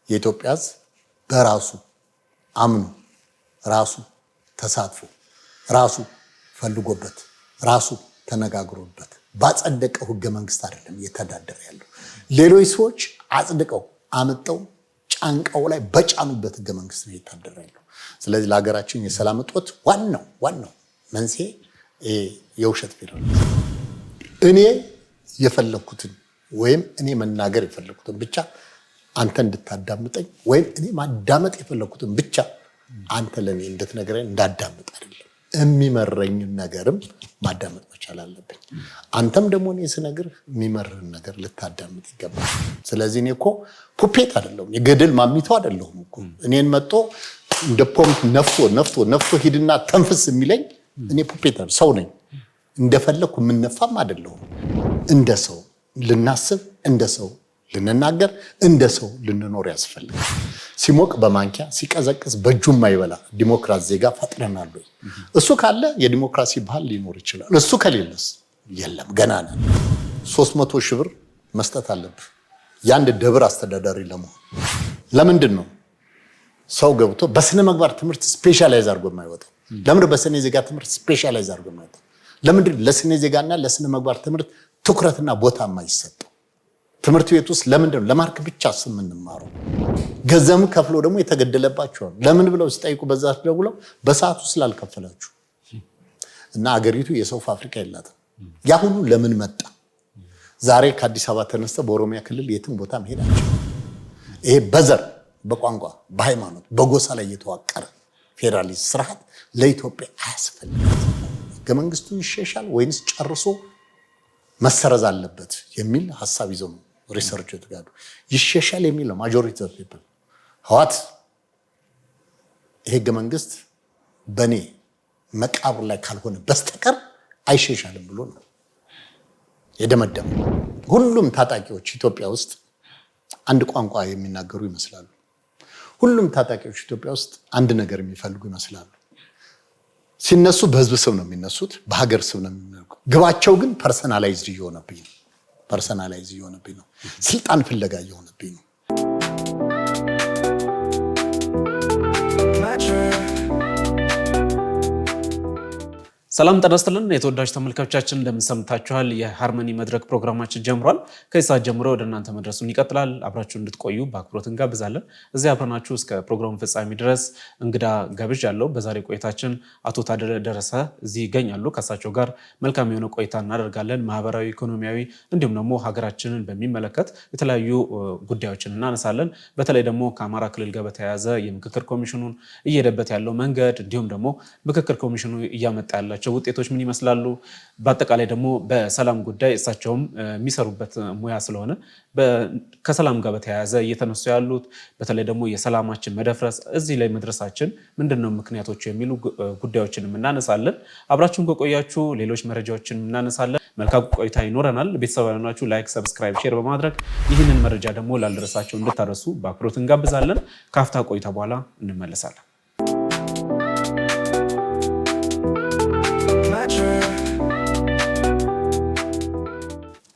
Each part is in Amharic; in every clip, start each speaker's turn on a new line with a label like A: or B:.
A: የኢትዮጵያ ሕዝብ በራሱ አምኖ ራሱ ተሳትፎ ራሱ ፈልጎበት ራሱ ተነጋግሮበት ባጸደቀው ህገ መንግስት አይደለም እየተዳደረ ያለው። ሌሎች ሰዎች አጽድቀው አመጣው ጫንቃው ላይ በጫኑበት ህገ መንግስት ነው እየተዳደረ ያለው። ስለዚህ ለሀገራችን የሰላም እጦት ዋናው መንስኤ የውሸት ፌደራሊዝም። እኔ የፈለኩትን ወይም እኔ መናገር የፈለኩትን ብቻ አንተ እንድታዳምጠኝ ወይም እኔ ማዳመጥ የፈለኩትን ብቻ አንተ ለኔ እንድትነግረኝ እንዳዳምጥ አይደለም። የሚመረኝ ነገርም ማዳመጥ መቻል አለብኝ። አንተም ደግሞ እኔ ስነግርህ የሚመርህን ነገር ልታዳምጥ ይገባል። ስለዚህ እኔ እኮ ፑፔት አይደለሁም፣ የገደል ማሚቶ አይደለሁም እኮ። እኔን መጥቶ እንደ ፖምፕ ነፍቶ ሂድና ተንፍስ የሚለኝ እኔ ፑፔት አይደል፣ ሰው ነኝ። እንደፈለኩ የምነፋም አይደለሁም። እንደ ሰው ልናስብ፣ እንደ ሰው ልንናገር፣ እንደ ሰው ልንኖር ያስፈልጋል። ሲሞቅ በማንኪያ ሲቀዘቅዝ በእጁ የማይበላ ዲሞክራሲ ዜጋ ፈጥረናል ወይ? እሱ ካለ የዲሞክራሲ ባህል ሊኖር ይችላል። እሱ ከሌለስ የለም። ገና ነን። 300 ሺህ ብር መስጠት አለብህ የአንድ ደብር አስተዳዳሪ ለመሆን። ለምንድን ነው ሰው ገብቶ በስነ ምግባር ትምህርት ስፔሻላይዝ አድርጎ የማይወጣው? ለምንድን በስነ ዜጋ ትምህርት ስፔሻላይዝ አድርጎ የማይወጣው? ለምንድን ለስነ ዜጋና ለስነ ምግባር ትምህርት ትኩረትና ቦታ የማይሰጠው? ትምህርት ቤት ውስጥ ለምንድን ነው ለማርክ ብቻ የምንማረው? ገንዘብ ከፍሎ ደግሞ የተገደለባቸው ለምን ብለው ሲጠይቁ በዛ ደውለው በሰዓቱ ስላልከፈላችሁ እና አገሪቱ የሰው ፋብሪካ የላትም። ያ ሁሉ ለምን መጣ? ዛሬ ከአዲስ አበባ ተነስተ በኦሮሚያ ክልል የትም ቦታ መሄዳቸው ይሄ በዘር በቋንቋ በሃይማኖት በጎሳ ላይ የተዋቀረ ፌዴራሊዝም ስርዓት ለኢትዮጵያ አያስፈልግም። ህገ መንግስቱ ይሻሻል ወይንስ ጨርሶ መሰረዝ አለበት የሚል ሐሳብ ይዘው ነው ሪሰርች የተጋዱ። ይሻሻል የሚል ነው ማጆሪቲ ኦፍ ፒፕል። ህዋት ህገ መንግስት በኔ መቃብር ላይ ካልሆነ በስተቀር አይሻሻልም ብሎ ነው የደመደመ። ሁሉም ታጣቂዎች ኢትዮጵያ ውስጥ አንድ ቋንቋ የሚናገሩ ይመስላሉ። ሁሉም ታጣቂዎች ኢትዮጵያ ውስጥ አንድ ነገር የሚፈልጉ ይመስላሉ። ሲነሱ በህዝብ ስም ነው የሚነሱት፣ በሀገር ስም ነው የሚነሱት። ግባቸው ግን ፐርሰናላይዝድ እየሆነብኝ ነው። ስልጣን ፍለጋ እየሆነብኝ ነው።
B: ሰላም ጤና ይስጥልን የተወዳጅ ተመልካቾቻችን፣ እንደምንሰምታችኋል የሃርመኒ መድረክ ፕሮግራማችን ጀምሯል። ከዚህ ሰዓት ጀምሮ ወደ እናንተ መድረሱን ይቀጥላል። አብራችሁ እንድትቆዩ በአክብሮት እንጋብዛለን። እዚህ አብረናችሁ እስከ ፕሮግራሙ ፍጻሜ ድረስ እንግዳ ጋብዣለሁ። በዛሬ ቆይታችን አቶ ታደለ ደረሰ እዚህ ይገኛሉ። ከእሳቸው ጋር መልካም የሆነ ቆይታ እናደርጋለን። ማህበራዊ፣ ኢኮኖሚያዊ እንዲሁም ደግሞ ሀገራችንን በሚመለከት የተለያዩ ጉዳዮችን እናነሳለን። በተለይ ደግሞ ከአማራ ክልል ጋር በተያያዘ የምክክር ኮሚሽኑን እየሄደበት ያለው መንገድ እንዲሁም ደግሞ ምክክር ኮሚሽኑ እያመጣ ያላቸው ውጤቶች ምን ይመስላሉ፣ በአጠቃላይ ደግሞ በሰላም ጉዳይ እሳቸውም የሚሰሩበት ሙያ ስለሆነ ከሰላም ጋር በተያያዘ እየተነሱ ያሉት በተለይ ደግሞ የሰላማችን መደፍረስ እዚህ ላይ መድረሳችን ምንድነው ምክንያቶቹ የሚሉ ጉዳዮችን እናነሳለን። አብራችሁን ከቆያችሁ ሌሎች መረጃዎችን እናነሳለን። መልካም ቆይታ ይኖረናል። ቤተሰብ ያላችሁ ላይክ፣ ሰብስክራይብ፣ ሼር በማድረግ ይህንን መረጃ ደግሞ ላልደረሳቸው እንድታደርሱ በአክብሮት እንጋብዛለን። ካፍታ ቆይታ በኋላ እንመለሳለን።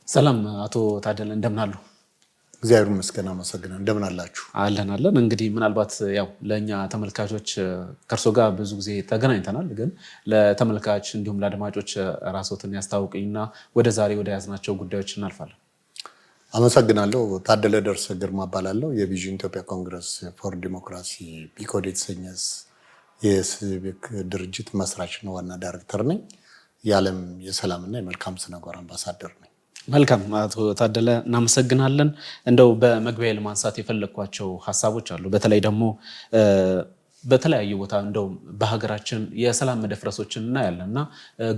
B: ሰላም አቶ ታደለ እንደምን አሉ?
A: እግዚአብሔር ይመስገን አመሰግናለሁ። እንደምን አላችሁ?
B: አለን። እንግዲህ ምናልባት ያው ለኛ ተመልካቾች ከርሶ ጋር ብዙ ጊዜ ተገናኝተናል፣ ግን ለተመልካች እንዲሁም ለአድማጮች ራስዎትን ያስታውቁኝና ወደ ዛሬ ወደ ያዝናቸው ጉዳዮች እናልፋለን።
A: አመሰግናለሁ። ታደለ ደረሰ ግርማ እባላለሁ። የቪዥን ኢትዮጵያ ኮንግረስ ፎር ዲሞክራሲ ቢኮድ የተሰኘ የሲቪክ ድርጅት መስራችና ዋና ዳይሬክተር ነኝ። የዓለም የሰላምና የመልካም ስነ ምግባር አምባሳደር ነኝ።
B: መልካም አቶ ታደለ እናመሰግናለን። እንደው በመግቢያ ለማንሳት የፈለኳቸው ሀሳቦች አሉ። በተለይ ደግሞ በተለያዩ ቦታ እንደው በሀገራችን የሰላም መደፍረሶችን እናያለንና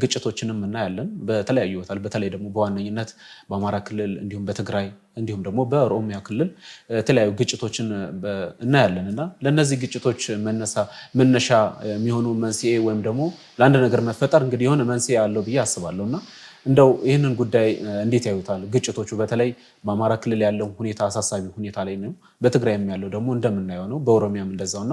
B: ግጭቶችንም እናያለን በተለያዩ ቦታ። በተለይ ደግሞ በዋነኝነት በአማራ ክልል እንዲሁም በትግራይ እንዲሁም ደግሞ በኦሮሚያ ክልል የተለያዩ ግጭቶችን እናያለንና ለነዚህ ግጭቶች መነሻ የሚሆኑ መንስኤ ወይም ደግሞ ለአንድ ነገር መፈጠር እንግዲህ የሆነ መንስኤ ያለው ብዬ አስባለሁና እንደው ይህንን ጉዳይ እንዴት ያዩታል? ግጭቶቹ በተለይ በአማራ ክልል ያለው ሁኔታ አሳሳቢ ሁኔታ ላይ ነው። በትግራይም ያለው ደግሞ እንደምናየው ነው። በኦሮሚያም እንደዛውና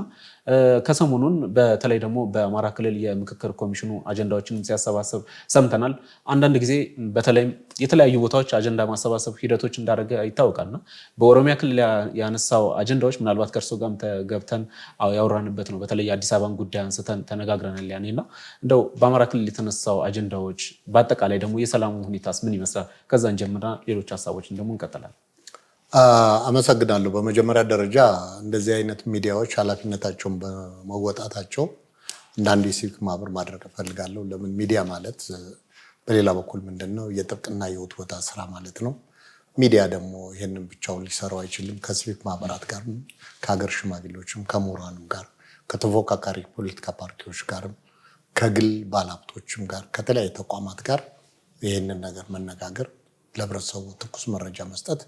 B: ከሰሞኑን በተለይ ደግሞ በአማራ ክልል የምክክር ኮሚሽኑ አጀንዳዎችን ሲያሰባስብ ሰምተናል። አንዳንድ ጊዜ በተለይም የተለያዩ ቦታዎች አጀንዳ ማሰባሰብ ሂደቶች እንዳደረገ ይታወቃልና በኦሮሚያ ክልል ያነሳው አጀንዳዎች ምናልባት ከእርሶ ጋርም ተገብተን ያወራንበት ነው። በተለይ የአዲስ አበባን ጉዳይ አንስተን ተነጋግረናል ያኔና እንደው በአማራ ክልል የተነሳው አጀንዳዎች በአጠቃላይ ደግሞ የሰላሙ ሁኔታስ ምን ይመስላል? ከዛን ጀምራ ሌሎች ሀሳቦችን ደግሞ እንቀጥላለን።
A: አመሰግናለሁ። በመጀመሪያ ደረጃ እንደዚህ አይነት ሚዲያዎች ኃላፊነታቸውን በመወጣታቸው እንደ አንድ የሲቪክ ማህበር ማድረግ እፈልጋለሁ። ለምን ሚዲያ ማለት በሌላ በኩል ምንድነው የጥብቅና የውትወታ ስራ ማለት ነው። ሚዲያ ደግሞ ይህንን ብቻውን ሊሰራው አይችልም። ከሲቪክ ማህበራት ጋር፣ ከሀገር ሽማግሌዎችም፣ ከምሁራንም ጋር፣ ከተፎካካሪ ፖለቲካ ፓርቲዎች ጋርም፣ ከግል ባለሀብቶችም ጋር፣ ከተለያዩ ተቋማት ጋር ይህንን ነገር መነጋገር፣ ለህብረተሰቡ ትኩስ መረጃ መስጠት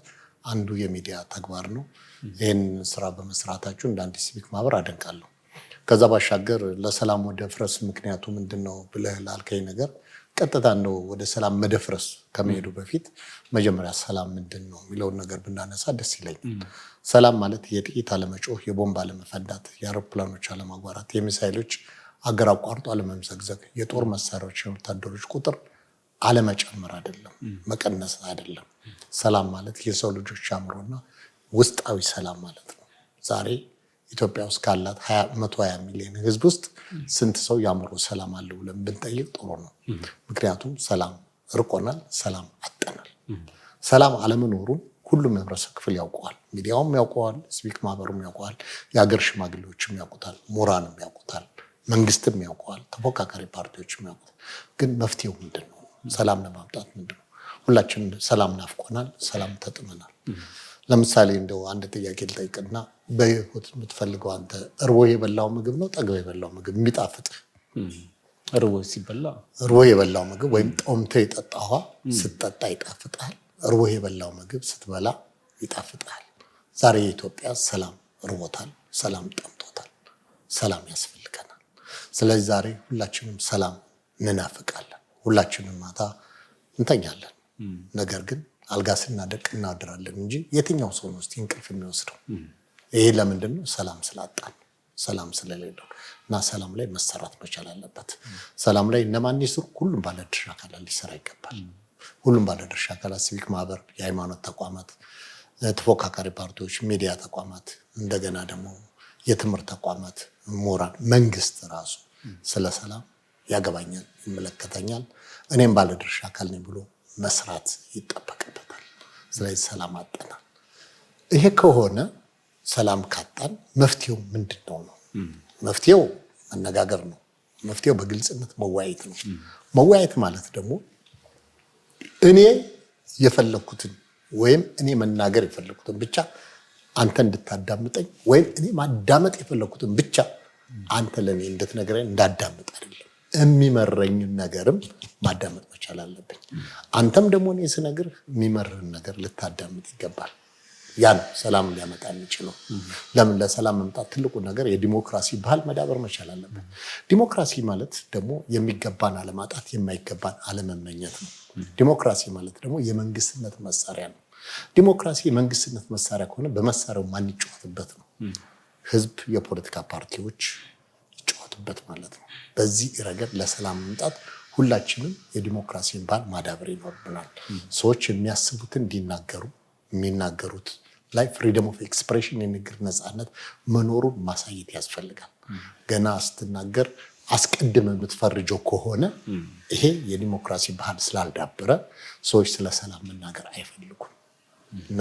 A: አንዱ የሚዲያ ተግባር ነው። ይህን ስራ በመስራታችሁ እንደ አንድ ሲቪክ ማህበር አደንቃለሁ። ከዛ ባሻገር ለሰላም መደፍረስ ምክንያቱ ምንድነው ብለህ ላልከኝ ነገር ቀጥታ እንደው ወደ ሰላም መደፍረስ ከመሄዱ በፊት መጀመሪያ ሰላም ምንድን ነው የሚለውን ነገር ብናነሳ ደስ ይለኛል። ሰላም ማለት የጥይት አለመጮህ፣ የቦምብ አለመፈንዳት፣ የአውሮፕላኖች አለማጓራት፣ የሚሳይሎች አገር አቋርጦ አለመምዘግዘግ፣ የጦር መሳሪያዎች የወታደሮች ቁጥር አለመጨመር አይደለም፣ መቀነስ አይደለም። ሰላም ማለት የሰው ልጆች አእምሮና ውስጣዊ ሰላም ማለት ነው። ዛሬ ኢትዮጵያ ውስጥ ካላት 120 ሚሊዮን ህዝብ ውስጥ ስንት ሰው የአእምሮ ሰላም አለው ብለን ብንጠይቅ ጥሩ ነው። ምክንያቱም ሰላም ርቆናል፣ ሰላም አጠናል። ሰላም አለመኖሩን ሁሉም የህብረተሰብ ክፍል ያውቀዋል። ሚዲያውም ያውቀዋል፣ ሲቪክ ማህበሩም ያውቀዋል፣ የሀገር ሽማግሌዎችም ያውቁታል፣ ምሁራንም ያውቁታል፣ መንግስትም ያውቀዋል፣ ተፎካካሪ ፓርቲዎችም ያውቁታል። ግን መፍትሄው ምንድን ነው? ሰላም ለማምጣት ምንድን ነው? ሁላችን ሰላም ናፍቆናል፣ ሰላም ተጥመናል። ለምሳሌ እንደው አንድ ጥያቄ ልጠይቅና በህይወት የምትፈልገው አንተ እርቦ የበላው ምግብ ነው ጠግቦ የበላው ምግብ የሚጣፍጥ? እርቦ የበላው ምግብ ወይም ጠምቶ የጠጣ ውሃ ስትጠጣ ይጣፍጣል። እርቦ የበላው ምግብ ስትበላ ይጣፍጣል። ዛሬ የኢትዮጵያ ሰላም እርቦታል፣ ሰላም ጠምቶታል፣ ሰላም ያስፈልገናል። ስለዚህ ዛሬ ሁላችንም ሰላም እንናፍቃለን። ሁላችንም ማታ እንተኛለን፣ ነገር ግን አልጋ ስናደቅ እናድራለን እንጂ የትኛው ሰው ነው እስቲ እንቅልፍ የሚወስደው? ይሄ ለምንድን ነው? ሰላም ስላጣን፣ ሰላም ስለሌለው እና ሰላም ላይ መሰራት መቻል አለበት። ሰላም ላይ እነማን ይስሩ? ሁሉም ባለድርሻ አካላት ሊሰራ ይገባል። ሁሉም ባለድርሻ አካላት፣ ሲቪክ ማህበር፣ የሃይማኖት ተቋማት፣ ተፎካካሪ ፓርቲዎች፣ ሚዲያ ተቋማት፣ እንደገና ደግሞ የትምህርት ተቋማት፣ ምሁራን፣ መንግስት ራሱ ስለ ሰላም ያገባኛል፣ ይመለከተኛል፣ እኔም ባለድርሻ አካል ነኝ ብሎ መስራት ይጠበቅበታል። ስለዚህ ሰላም አጠናል። ይሄ ከሆነ ሰላም ካጣን መፍትሄው ምንድነው ነው? መፍትሄው መነጋገር ነው። መፍትሄው በግልጽነት መወያየት ነው። መወያየት ማለት ደግሞ እኔ የፈለኩትን ወይም እኔ መናገር የፈለኩትን ብቻ አንተ እንድታዳምጠኝ ወይም እኔ ማዳመጥ የፈለኩትን ብቻ አንተ ለኔ እንድትነግረኝ እንዳዳምጥ አይደለም። የሚመረኝን ነገርም ማዳመጥ መቻል አለብኝ። አንተም ደግሞ እኔ ስነግርህ የሚመርህን ነገር ልታዳምጥ ይገባል። ያ ነው ሰላም ሊያመጣ የሚችለው። ለምን? ለሰላም መምጣት ትልቁ ነገር የዲሞክራሲ ባህል መዳበር መቻል አለበት። ዲሞክራሲ ማለት ደግሞ የሚገባን አለማጣት፣ የማይገባን አለመመኘት ነው። ዲሞክራሲ ማለት ደግሞ የመንግስትነት መሳሪያ ነው። ዲሞክራሲ የመንግስትነት መሳሪያ ከሆነ በመሳሪያው ማን ይጫወትበት ነው? ህዝብ፣ የፖለቲካ ፓርቲዎች ይጫወትበት ማለት ነው። በዚህ ረገድ ለሰላም መምጣት ሁላችንም የዲሞክራሲን ባህል ማዳበር ይኖርብናል። ሰዎች የሚያስቡትን እንዲናገሩ፣ የሚናገሩት ላይ ፍሪደም ኦፍ ኤክስፕሬሽን የንግግር ነፃነት መኖሩን ማሳየት ያስፈልጋል። ገና ስትናገር አስቀድመ የምትፈርጀው ከሆነ ይሄ የዲሞክራሲ ባህል ስላልዳበረ ሰዎች ስለ ሰላም መናገር አይፈልጉም እና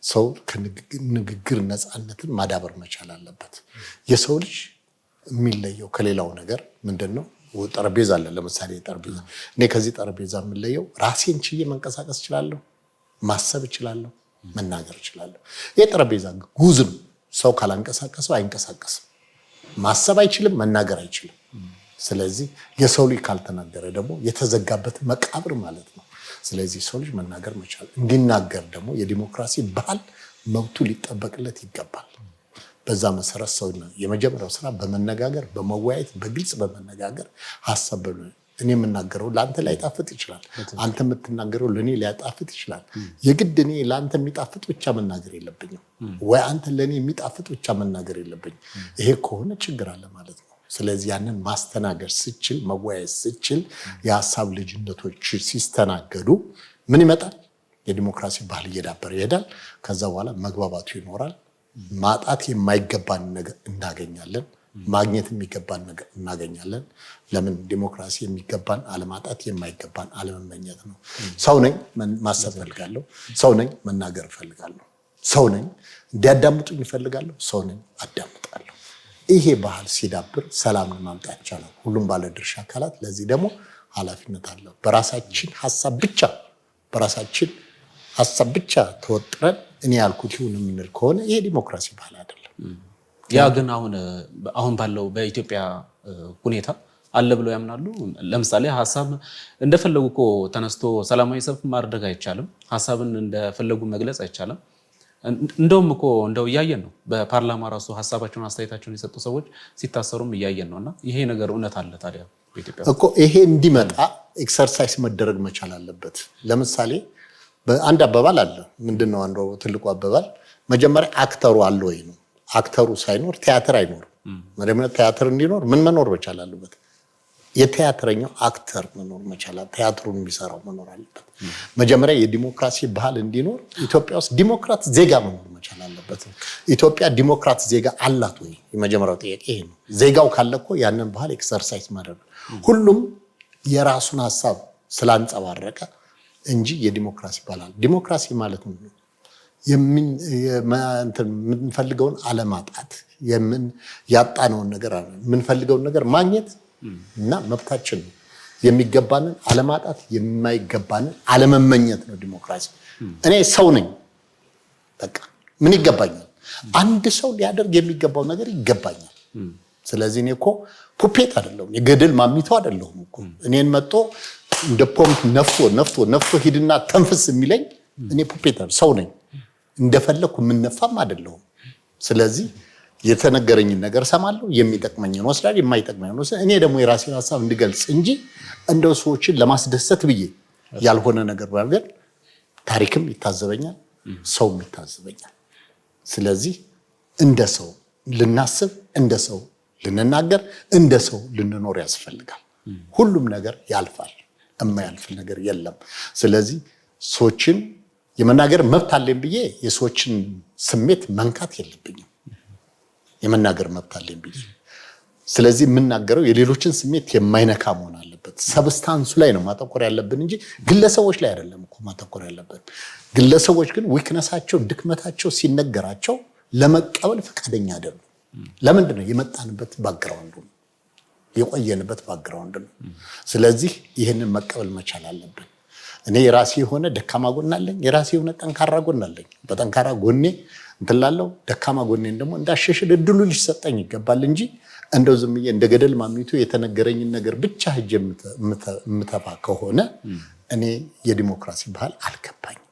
A: ሰው ከንግግር ነፃነትን ማዳበር መቻል አለበት። የሰው ልጅ የሚለየው ከሌላው ነገር ምንድነው? ጠረጴዛ አለ። ለምሳሌ ጠረጴዛ፣ እኔ ከዚህ ጠረጴዛ የምለየው ራሴን ችዬ መንቀሳቀስ እችላለሁ፣ ማሰብ እችላለሁ፣ መናገር እችላለሁ። ይሄ ጠረጴዛ ጉዝ ነው። ሰው ካላንቀሳቀሰው አይንቀሳቀስም። ማሰብ አይችልም፣ መናገር አይችልም። ስለዚህ የሰው ልጅ ካልተናገረ ደግሞ የተዘጋበት መቃብር ማለት ነው። ስለዚህ ሰው ልጅ መናገር መቻል፣ እንዲናገር ደግሞ የዲሞክራሲ ባህል መብቱ ሊጠበቅለት ይገባል። በዛ መሰረት ሰው የመጀመሪያው ስራ በመነጋገር በመወያየት በግልጽ በመነጋገር ሀሳብ እኔ የምናገረው ለአንተ ላይጣፍጥ ይችላል። አንተ የምትናገረው ለእኔ ሊያጣፍጥ ይችላል። የግድ እኔ ለአንተ የሚጣፍጥ ብቻ መናገር የለብኝም፣ ወይ አንተ ለእኔ የሚጣፍጥ ብቻ መናገር የለብኝም። ይሄ ከሆነ ችግር አለ ማለት ነው። ስለዚህ ያንን ማስተናገድ ስችል፣ መወያየት ስችል፣ የሀሳብ ልጅነቶች ሲስተናገዱ ምን ይመጣል? የዲሞክራሲ ባህል እየዳበረ ይሄዳል። ከዛ በኋላ መግባባቱ ይኖራል። ማጣት የማይገባን ነገር እናገኛለን፣ ማግኘት የሚገባን ነገር እናገኛለን። ለምን? ዲሞክራሲ የሚገባን አለማጣት፣ የማይገባን አለመመኘት ነው። ሰው ነኝ፣ ማሰብ ፈልጋለሁ። ሰው ነኝ፣ መናገር ፈልጋለሁ። ሰው ነኝ፣ እንዲያዳምጡኝ እፈልጋለሁ። ሰው ነኝ፣ አዳምጣለሁ። ይሄ ባህል ሲዳብር ሰላምን ማምጣት ይቻላል። ሁሉም ባለድርሻ አካላት ለዚህ ደግሞ ኃላፊነት አለው። በራሳችን ሀሳብ ብቻ ተወጥረን እኔ ያልኩት ይሁን የምንል ከሆነ ይሄ ዲሞክራሲ ባህል አይደለም።
B: ያ ግን አሁን ባለው በኢትዮጵያ ሁኔታ አለ ብለው ያምናሉ? ለምሳሌ ሀሳብ እንደፈለጉ እኮ ተነስቶ ሰላማዊ ሰልፍ ማድረግ አይቻልም። ሀሳብን እንደፈለጉ መግለጽ አይቻልም። እንደውም እኮ እያየን ነው። በፓርላማ ራሱ ሀሳባቸውን አስተያየታቸውን የሰጡ ሰዎች ሲታሰሩም እያየን ነው። እና ይሄ ነገር እውነት አለ ታዲያ በኢትዮጵያ
A: እኮ? ይሄ እንዲመጣ ኤክሰርሳይዝ መደረግ መቻል አለበት። ለምሳሌ በአንድ አባባል አለ። ምንድነው አንዱ ትልቁ አባባል? መጀመሪያ አክተሩ አለ ወይ ነው። አክተሩ ሳይኖር ቲያትር አይኖርም። መጀመሪያ ቲያትር እንዲኖር ምን መኖር መቻል አለበት? የቲያትረኛው አክተር መኖር መቻል፣ ቲያትሩን የሚሰራው መኖር አለበት። መጀመሪያ የዲሞክራሲ ባህል እንዲኖር ኢትዮጵያ ውስጥ ዲሞክራት ዜጋ መኖር መቻል አለበት። ኢትዮጵያ ዲሞክራት ዜጋ አላት ወይ? የመጀመሪያው ጥያቄ ይሄ ነው። ዜጋው ካለ እኮ ያንን ባህል ኤክሰርሳይዝ ማድረግ፣ ሁሉም የራሱን ሀሳብ ስላንጸባረቀ እንጂ የዲሞክራሲ ባህል ዲሞክራሲ ማለት ነው የምንፈልገውን አለማጣት፣ ያጣነውን ነገር የምንፈልገውን ነገር ማግኘት እና መብታችን ነው። የሚገባንን አለማጣት፣ የማይገባንን አለመመኘት ነው ዲሞክራሲ። እኔ ሰው ነኝ፣ በቃ ምን ይገባኛል? አንድ ሰው ሊያደርግ የሚገባው ነገር ይገባኛል። ስለዚህ እኔ እኮ ፑፔት አይደለሁም፣ የገደል ማሚቶ አይደለሁም እኮ። እኔን መጥቶ እንደ ፖምፕ ነፍቶ ሂድና ተንፍስ የሚለኝ እኔ ፑፔት ሰው ነኝ። እንደፈለኩ የምነፋም አይደለሁም። ስለዚህ የተነገረኝን ነገር ሰማለሁ፣ የሚጠቅመኝን ወስዳለሁ፣ የማይጠቅመኝን ወስዳለሁ። እኔ ደግሞ የራሴን ሀሳብ እንድገልጽ እንጂ እንደው ሰዎችን ለማስደሰት ብዬ ያልሆነ ነገር ባደርግ ታሪክም ይታዘበኛል፣ ሰውም ይታዘበኛል። ስለዚህ እንደ ሰው ልናስብ፣ እንደ ሰው ልንናገር፣ እንደ ሰው ልንኖር ያስፈልጋል። ሁሉም ነገር ያልፋል፣ የማያልፍ ነገር የለም። ስለዚህ ሰዎችን የመናገር መብት አለኝ ብዬ የሰዎችን ስሜት መንካት የለብኝም። የመናገር መብት አለኝ ብዬ ስለዚህ የምናገረው የሌሎችን ስሜት የማይነካ መሆን አለበት። ሰብስታንሱ ላይ ነው ማተኮር ያለብን እንጂ ግለሰቦች ላይ አይደለም እኮ ማተኮር ያለብን። ግለሰቦች ግን ዊክነሳቸው፣ ድክመታቸው ሲነገራቸው ለመቀበል ፈቃደኛ አይደሉም። ለምንድን ነው? የመጣንበት ባክግራውንድ ነው፣ የቆየንበት ባክግራውንድ ነው። ስለዚህ ይህንን መቀበል መቻል አለብን። እኔ የራሴ የሆነ ደካማ ጎን አለኝ፣ የራሴ የሆነ ጠንካራ ጎን አለኝ። በጠንካራ ጎኔ እንትላለው፣ ደካማ ጎኔን ደግሞ እንዳሸሽል እድሉ ሊሰጠኝ ይገባል እንጂ እንደው ዝም ብዬ እንደ ገደል ማሚቱ የተነገረኝን ነገር ብቻ ሄጄ የምተፋ ከሆነ እኔ የዲሞክራሲ ባህል አልገባኝም።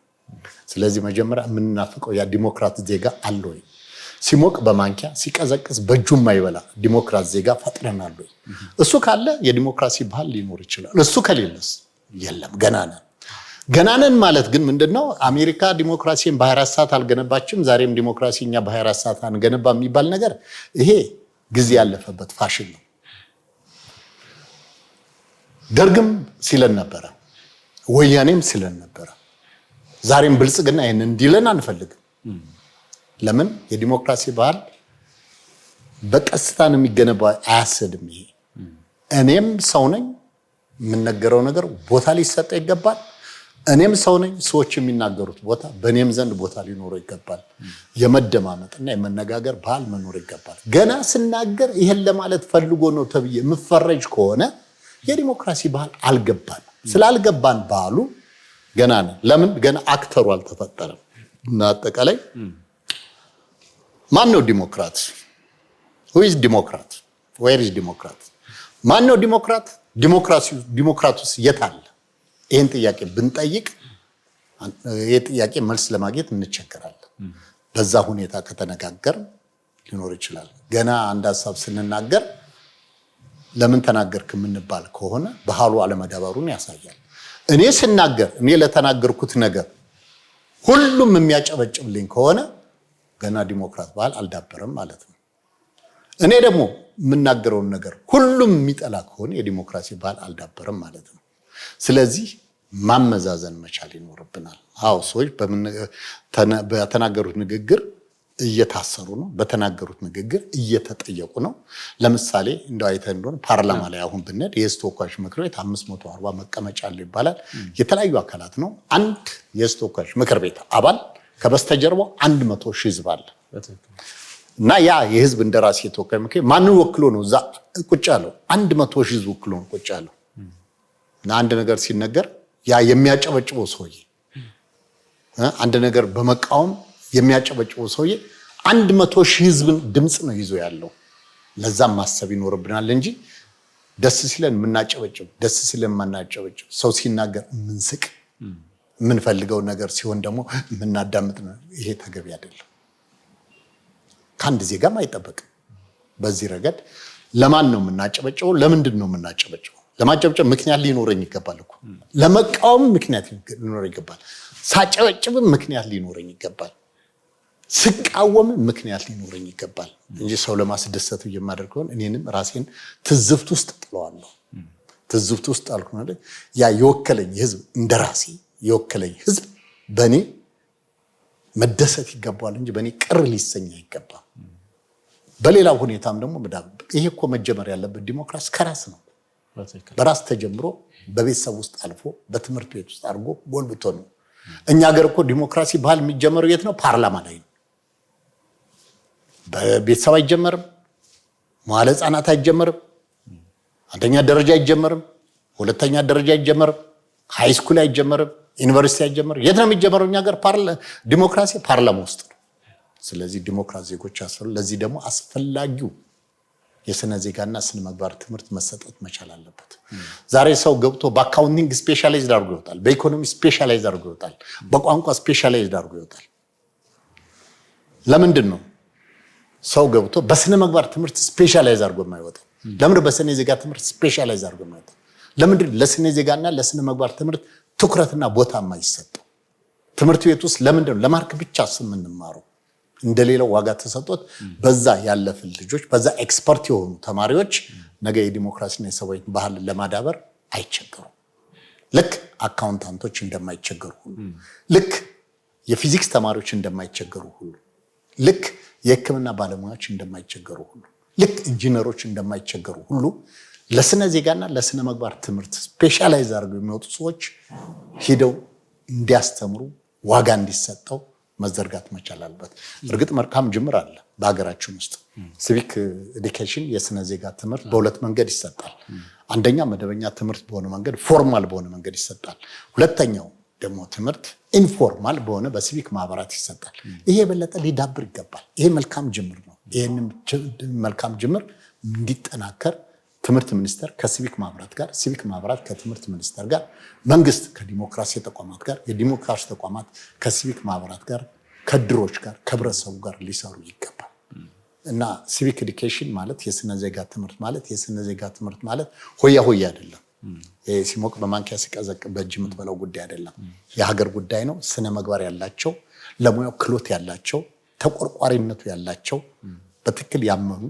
A: ስለዚህ መጀመሪያ የምንናፍቀው ያ ዲሞክራት ዜጋ አለ ወይ? ሲሞቅ በማንኪያ ሲቀዘቅዝ በእጁ የማይበላ ዲሞክራት ዜጋ ፈጥረናል ወይ? እሱ ካለ የዲሞክራሲ ባህል ሊኖር ይችላል። እሱ ከሌለስ የለም፣ ገና ነን ማለት ግን ምንድነው? አሜሪካ ዲሞክራሲን በ24 ሰዓት አልገነባችም፣ ዛሬም ዲሞክራሲ እኛ በ24 ሰዓት አንገነባ የሚባል ነገር ይሄ ጊዜ ያለፈበት ፋሽን ነው። ደርግም ሲለን ነበረ፣ ወያኔም ሲለን ነበረ። ዛሬም ብልጽግና ይሄን እንዲለን አንፈልግም። ለምን? የዲሞክራሲ ባህል በቀስታ ነው የሚገነባው፣ አያሰድም። ይሄ እኔም ሰው ነኝ፣ የምነገረው ነገር ቦታ ሊሰጠው ይገባል። እኔም ሰው ነኝ፣ ሰዎች የሚናገሩት ቦታ በእኔም ዘንድ ቦታ ሊኖረው ይገባል። የመደማመጥና የመነጋገር ባህል መኖር ይገባል። ገና ስናገር ይሄን ለማለት ፈልጎ ነው ተብዬ የምፈረጅ ከሆነ የዲሞክራሲ ባህል አልገባን። ስላልገባን ባህሉ ገና ነን። ለምን? ገና አክተሩ አልተፈጠረም። እና አጠቃላይ ማን ነው ዲሞክራት? who is democrat? where is democrat? ማን ነው ዲሞክራት? ዲሞክራቱስ የት አለ? ይሄን ጥያቄ ብንጠይቅ ይሄ ጥያቄ መልስ ለማግኘት እንቸገራለን። በዛ ሁኔታ ከተነጋገር ሊኖር ይችላል። ገና አንድ ሐሳብ ስንናገር ለምን ተናገርክ የምንባል ከሆነ ባህሉ አለመዳበሩን ያሳያል። እኔ ስናገር እኔ ለተናገርኩት ነገር ሁሉም የሚያጨበጭብልኝ ከሆነ ገና ዲሞክራት ባህል አልዳበረም ማለት ነው። እኔ ደግሞ የምናገረውን ነገር ሁሉም የሚጠላ ከሆነ የዲሞክራሲ ባህል አልዳበረም ማለት ነው። ስለዚህ ማመዛዘን መቻል ይኖርብናል። አዎ ሰዎች በተናገሩት ንግግር እየታሰሩ ነው፣ በተናገሩት ንግግር እየተጠየቁ ነው። ለምሳሌ እንደው አይተን እንደሆነ ፓርላማ ላይ አሁን ብንሄድ የሕዝብ ተወካዮች ምክር ቤት 540 መቀመጫ አለው ይባላል። የተለያዩ አካላት ነው። አንድ የሕዝብ ተወካዮች ምክር ቤት አባል ከበስተጀርባው 100 ሺህ ሕዝብ አለ እና ያ የሕዝብ እንደራሴ የተወካይ ምክር ማንን ወክሎ ነው እዛ ቁጭ ያለው? 100 ሺህ ሕዝብ ወክሎ ነው ቁጭ ያለው። እና አንድ ነገር ሲነገር ያ የሚያጨበጭበው ሰውዬ አንድ ነገር በመቃወም የሚያጨበጭበው ሰውዬ 100 ሺህ ሕዝብን ድምጽ ነው ይዞ ያለው። ለዛም ማሰብ ይኖርብናል እንጂ ደስ ሲለን የምናጨበጭብ፣ ደስ ሲለን የማናጨበጭብ፣ ሰው ሲናገር የምንስቅ፣ የምንፈልገው ነገር ሲሆን ደግሞ የምናዳምጥ ነው። ይሄ ተገቢ አይደለም። ከአንድ ዜጋም አይጠበቅም። በዚህ ረገድ ለማን ነው የምናጨበጭበው? ለምንድን ነው የምናጨበጭበው? ለማጨብጨብ ምክንያት ሊኖረኝ ይገባል እኮ። ለመቃወም ምክንያት ሊኖረኝ ይገባል። ሳጨበጭብም ምክንያት ሊኖረኝ ይገባል። ስቃወም ምክንያት ሊኖረኝ ይገባል እንጂ ሰው ለማስደሰት የማደርገው እኔንም ራሴን ትዝብት ውስጥ ጥለዋለሁ። ትዝብት ውስጥ አልኩ ማለት ያ የወከለኝ ህዝብ እንደራሴ የወከለኝ ህዝብ በእኔ መደሰት ይገባል እንጂ በእኔ ቅር ሊሰኝ አይገባም። በሌላው ሁኔታም ደግሞ ይሄ እኮ መጀመር ያለበት ዲሞክራሲ ከራስ ነው። በራስ ተጀምሮ በቤተሰብ ውስጥ አልፎ በትምህርት ቤት ውስጥ አድርጎ ጎልብቶ ነው። እኛ ሀገር እኮ ዲሞክራሲ ባህል የሚጀመረው የት ነው? ፓርላማ ላይ ነው። በቤተሰብ አይጀመርም። መዋለ ህጻናት አይጀመርም። አንደኛ ደረጃ አይጀመርም። ሁለተኛ ደረጃ አይጀመርም። ሃይ ስኩል አይጀመርም። ዩኒቨርሲቲ አይጀመርም። የት ነው የሚጀመረው? እኛ ሀገር ዲሞክራሲ ፓርላማ ውስጥ ነው። ስለዚህ ዲሞክራሲ ዜጎች ያስፈልጋሉ። ለዚህ ደግሞ አስፈላጊው የስነ ዜጋና ስነ ምግባር ትምህርት መሰጠት መቻል አለበት። ዛሬ ሰው ገብቶ በአካውንቲንግ ስፔሻላይዝድ አድርጎ ይወጣል፣ በኢኮኖሚ ስፔሻላይዝድ አድርጎ ይወጣል፣ በቋንቋ ስፔሻላይዝድ አድርጎ ይወጣል። ለምንድን ነው ሰው ገብቶ በስነ ምግባር ትምህርት ስፔሻላይዝ አድርጎ የማይወጣው? ለምንድን በስነ ዜጋ ትምህርት ስፔሻላይዝ አድርጎ የማይወጣው? ለምንድን ለስነ ዜጋና ለስነ ምግባር ትምህርት ትኩረትና ቦታ የማይሰጠው? ትምህርት ቤት ውስጥ ለምንድን ነው ለማርክ ብቻ የምንማረው? እንደሌላው ዋጋ ተሰጥቶት በዛ ያለፍን ልጆች በዛ ኤክስፐርት የሆኑ ተማሪዎች ነገ የዲሞክራሲና የሰብአዊ ባህልን ለማዳበር አይቸገሩም። ልክ አካውንታንቶች እንደማይቸገሩ ሁሉ፣ ልክ የፊዚክስ ተማሪዎች እንደማይቸገሩ ሁሉ፣ ልክ የሕክምና ባለሙያዎች እንደማይቸገሩ ሁሉ፣ ልክ ኢንጂነሮች እንደማይቸገሩ ሁሉ ለስነ ዜጋና ለስነ ምግባር ትምህርት ስፔሻላይዝ አድርገው የሚወጡ ሰዎች ሂደው እንዲያስተምሩ ዋጋ እንዲሰጠው መዘርጋት መቻል አለበት። እርግጥ መልካም ጅምር አለ በሀገራችን ውስጥ። ሲቪክ ኤዱኬሽን የስነ ዜጋ ትምህርት በሁለት መንገድ ይሰጣል። አንደኛ መደበኛ ትምህርት በሆነ መንገድ ፎርማል በሆነ መንገድ ይሰጣል። ሁለተኛው ደግሞ ትምህርት ኢንፎርማል በሆነ በሲቪክ ማህበራት ይሰጣል። ይሄ የበለጠ ሊዳብር ይገባል። ይሄ መልካም ጅምር ነው። ይሄንን መልካም ጅምር እንዲጠናከር ትምህርት ሚኒስቴር ከሲቪክ ማህበራት ጋር፣ ሲቪክ ማህበራት ከትምህርት ሚኒስቴር ጋር፣ መንግስት ከዲሞክራሲ ተቋማት ጋር፣ የዲሞክራሲ ተቋማት ከሲቪክ ማህበራት ጋር፣ ከድሮች ጋር፣ ከህብረተሰቡ ጋር ሊሰሩ ይገባል እና ሲቪክ ኤዱኬሽን ማለት የስነ ዜጋ ትምህርት ማለት የስነ ዜጋ ትምህርት ማለት ሆያ ሆያ አይደለም። ሲሞቅ በማንኪያ ሲቀዘቅ በእጅ የምትበላው ጉዳይ አይደለም። የሀገር ጉዳይ ነው። ስነ ምግባር ያላቸው፣ ለሙያው ክሎት ያላቸው፣ ተቆርቋሪነቱ ያላቸው በትክክል ያመኑ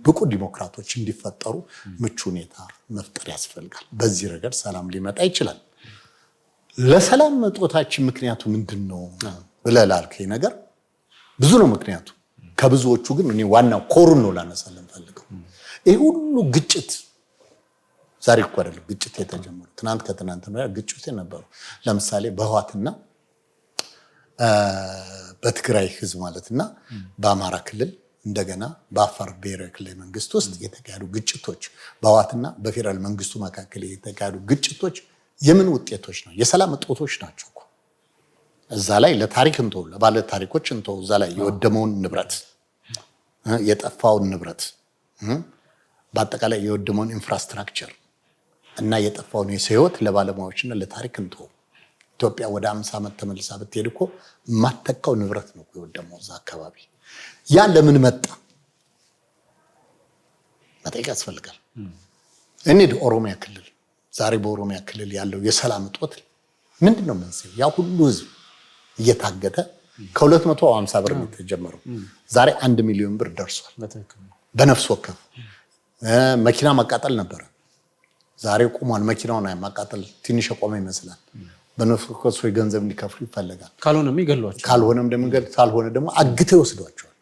A: ብቁ ዲሞክራቶች እንዲፈጠሩ ምቹ ሁኔታ መፍጠር ያስፈልጋል። በዚህ ረገድ ሰላም ሊመጣ ይችላል። ለሰላም መጦታችን ምክንያቱ ምንድን ነው ብለህ ላልከኝ ነገር ብዙ ነው ምክንያቱ። ከብዙዎቹ ግን እኔ ዋናው ኮሩን ነው ላነሳለን ፈልገው። ይህ ሁሉ ግጭት ዛሬ እኮ አይደለም ግጭት የተጀመረው፣ ትናንት ከትናንት ነው ግጭት የነበረው። ለምሳሌ በህዋትና በትግራይ ህዝብ ማለትና በአማራ ክልል እንደገና በአፋር ብሔራዊ ክልላዊ መንግስት ውስጥ የተካሄዱ ግጭቶች፣ በህወሓትና በፌዴራል መንግስቱ መካከል የተካሄዱ ግጭቶች የምን ውጤቶች ነው? የሰላም እጦቶች ናቸው እኮ። እዛ ላይ ለታሪክ እንተው፣ ለባለ ታሪኮች እንተው። እዛ ላይ የወደመውን ንብረት፣ የጠፋውን ንብረት፣ በአጠቃላይ የወደመውን ኢንፍራስትራክቸር እና የጠፋውን የሰው ህይወት ለባለሙያዎችና ለታሪክ እንተው። ኢትዮጵያ ወደ 50 ዓመት ተመልሳ ብትሄድ እኮ የማተካው ንብረት ነው የወደመው እዛ አካባቢ። ያ ለምን መጣ መጠየቅ ያስፈልጋል። እንሂድ ኦሮሚያ ክልል። ዛሬ በኦሮሚያ ክልል ያለው የሰላም እጦት ምንድነው መንስኤው? ያ ሁሉ ህዝብ እየታገተ ከ250 ብር የተጀመረው ዛሬ 1 ሚሊዮን ብር ደርሷል። በነፍስ ወከፍ መኪና ማቃጠል ነበረ፣ ዛሬ ቆሟል። መኪናውን ማቃጠል ትንሽ የቆመ ይመስላል። በነፍስ ወከፍ ሰው ገንዘብ እንዲከፍሉ ይፈልጋል።
B: ካልሆነም ይገሏቸዋል።
A: ካልሆነ ደግሞ አግተው ይወስዷቸዋል።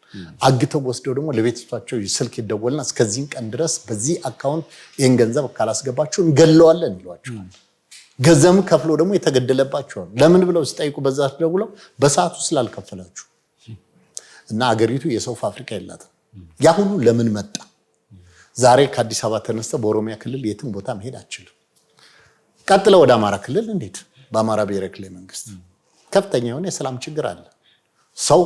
A: አግተው ወስደው ደግሞ ለቤተሰባቸው ስልክ ይደወልና እስከዚህ ቀን ድረስ በዚህ አካውንት ይሄን ገንዘብ ካላስገባችሁ እንገለዋለን ይሏቸዋል። ገንዘብ ከፍሎ ደግሞ የተገደለባቸው ለምን ብለው ሲጠይቁ በዛ ደውለው በሰዓቱ ስላልከፈላችሁ እና አገሪቱ የሰው ፋብሪካ የላትም። ያ ሁሉ ለምን መጣ? ዛሬ ከአዲስ አበባ ተነስተ በኦሮሚያ ክልል የትም ቦታ መሄድ አትችልም። ቀጥለ ወደ አማራ ክልል እንዴት? በአማራ ብሔራዊ ክልላዊ መንግስት ከፍተኛ የሆነ የሰላም ችግር አለ። ሰው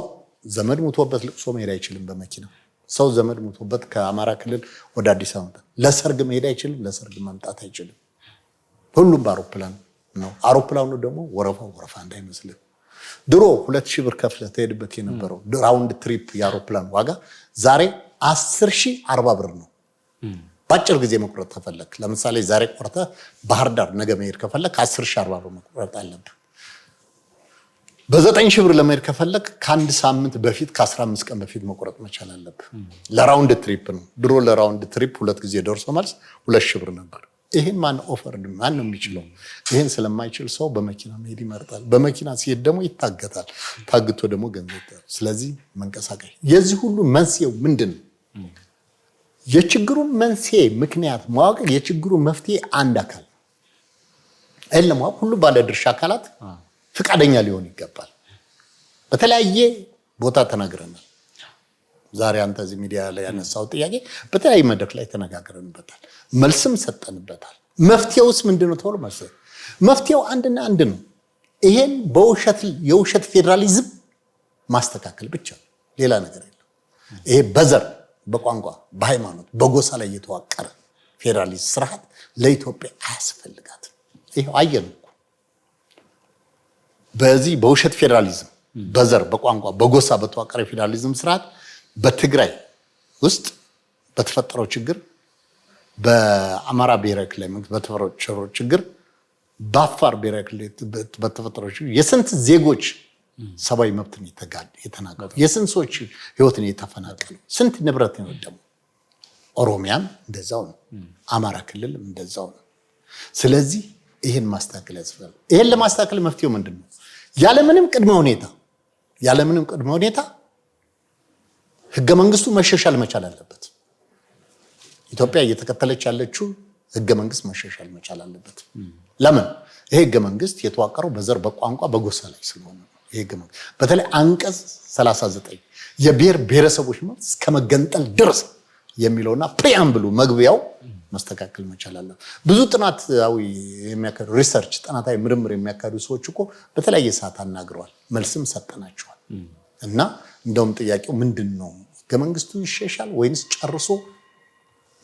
A: ዘመድ ሙቶበት ልቅሶ መሄድ አይችልም በመኪና። ሰው ዘመድ ሙቶበት ከአማራ ክልል ወደ አዲስ አበባ ለሰርግ መሄድ አይችልም፣ ለሰርግ መምጣት አይችልም። ሁሉም በአውሮፕላን ነው። አውሮፕላኑ ደግሞ ወረፋ እንዳይመስልህ። ድሮ 2000 ብር ከፍለህ ትሄድበት የነበረው ራውንድ ትሪፕ የአውሮፕላን ዋጋ ዛሬ 10,040 ብር ነው። በአጭር ጊዜ መቁረጥ ከፈለክ ለምሳሌ ዛሬ ቆርጠህ ባህር ዳር ነገ መሄድ ከፈለክ 10,040 ብር መቁረጥ አለብህ። በ9,000 ብር ለመሄድ ከፈለክ ከአንድ ሳምንት በፊት ከ15 ቀን በፊት መቁረጥ መቻል አለብህ። ለራውንድ ትሪፕ ነው። ድሮ ለራውንድ ትሪፕ 2 ጊዜ ደርሶ መልስ 2,000 ብር ነበር። ይሄን ማን ነው የሚችለው? ይሄን ስለማይችል ሰው በመኪና መሄድ ይመርጣል። በመኪና ሲሄድ ደግሞ ይታገታል። ታግቶ ደግሞ ገንዘብ። ስለዚህ መንቀሳቀስ የዚህ ሁሉ መንስኤው ምንድነው? የችግሩን መንስኤ ምክንያት ማወቅ የችግሩ መፍትሄ አንድ አካል ለማወቅ ሁሉ ባለድርሻ አካላት ፍቃደኛ ሊሆን ይገባል። በተለያየ ቦታ ተናግረናል። ዛሬ አንተ እዚህ ሚዲያ ላይ ያነሳው ጥያቄ በተለያየ መድረክ ላይ ተነጋግረንበታል፣ መልስም ሰጠንበታል። መፍትሄውስ ምንድነው ተብሎ መፍትሄው አንድና አንድ ነው። ይሄን የውሸት ፌዴራሊዝም ማስተካከል ብቻ፣ ሌላ ነገር የለም። ይሄ በዘር በቋንቋ በሃይማኖት በጎሳ ላይ የተዋቀረ ፌዴራሊዝም ስርዓት ለኢትዮጵያ አያስፈልጋትም። ይሄው አየን እኮ በዚህ በውሸት ፌዴራሊዝም በዘር በቋንቋ በጎሳ በተዋቀረ ፌዴራሊዝም ስርዓት በትግራይ ውስጥ በተፈጠረው ችግር፣ በአማራ ብሔራዊ ክልል መንግስት በተፈጠረው ችግር፣ በአፋር ብሔራዊ ክልል በተፈጠረው ችግር የስንት ዜጎች ሰብአዊ መብትን የተናገሩ፣ የስንት ሰዎች ህይወትን የተፈናቀሉ፣ ስንት ንብረት ነው የወደመው። ኦሮሚያም እንደዛው ነው፣ አማራ ክልልም እንደዛው ነው። ስለዚህ ይሄን ማስተካከል ያስፈልጋል። ይሄን ለማስተካከል መፍትሄው ምንድነው? ያለምንም ቅድመ ሁኔታ ህገ መንግስቱ መሻሻል መቻል አለበት። ኢትዮጵያ እየተከተለች ያለችው ህገ መንግስት መሻሻል መቻል አለበት። ለምን? ይሄ ህገ መንግስት የተዋቀረው በዘር በቋንቋ በጎሳ ላይ ስለሆነ ነው። ይሄ ህገ መንግስት በተለይ አንቀጽ 39 የብሔር ብሔረሰቦች መብት እስከመገንጠል ድረስ የሚለውና ፕሪአምብሉ መግቢያው መስተካከል መቻል አለበት። ብዙ ጥናታዊ የሚያካሂዱ ሪሰርች ጥናታዊ ምርምር የሚያካሂዱ ሰዎች እኮ በተለያየ ሰዓት አናግረዋል፣ መልስም ሰጠናቸዋል። እና እንደውም ጥያቄው ምንድነው? ህገ መንግስቱ ይሻሻል ወይንስ ጨርሶ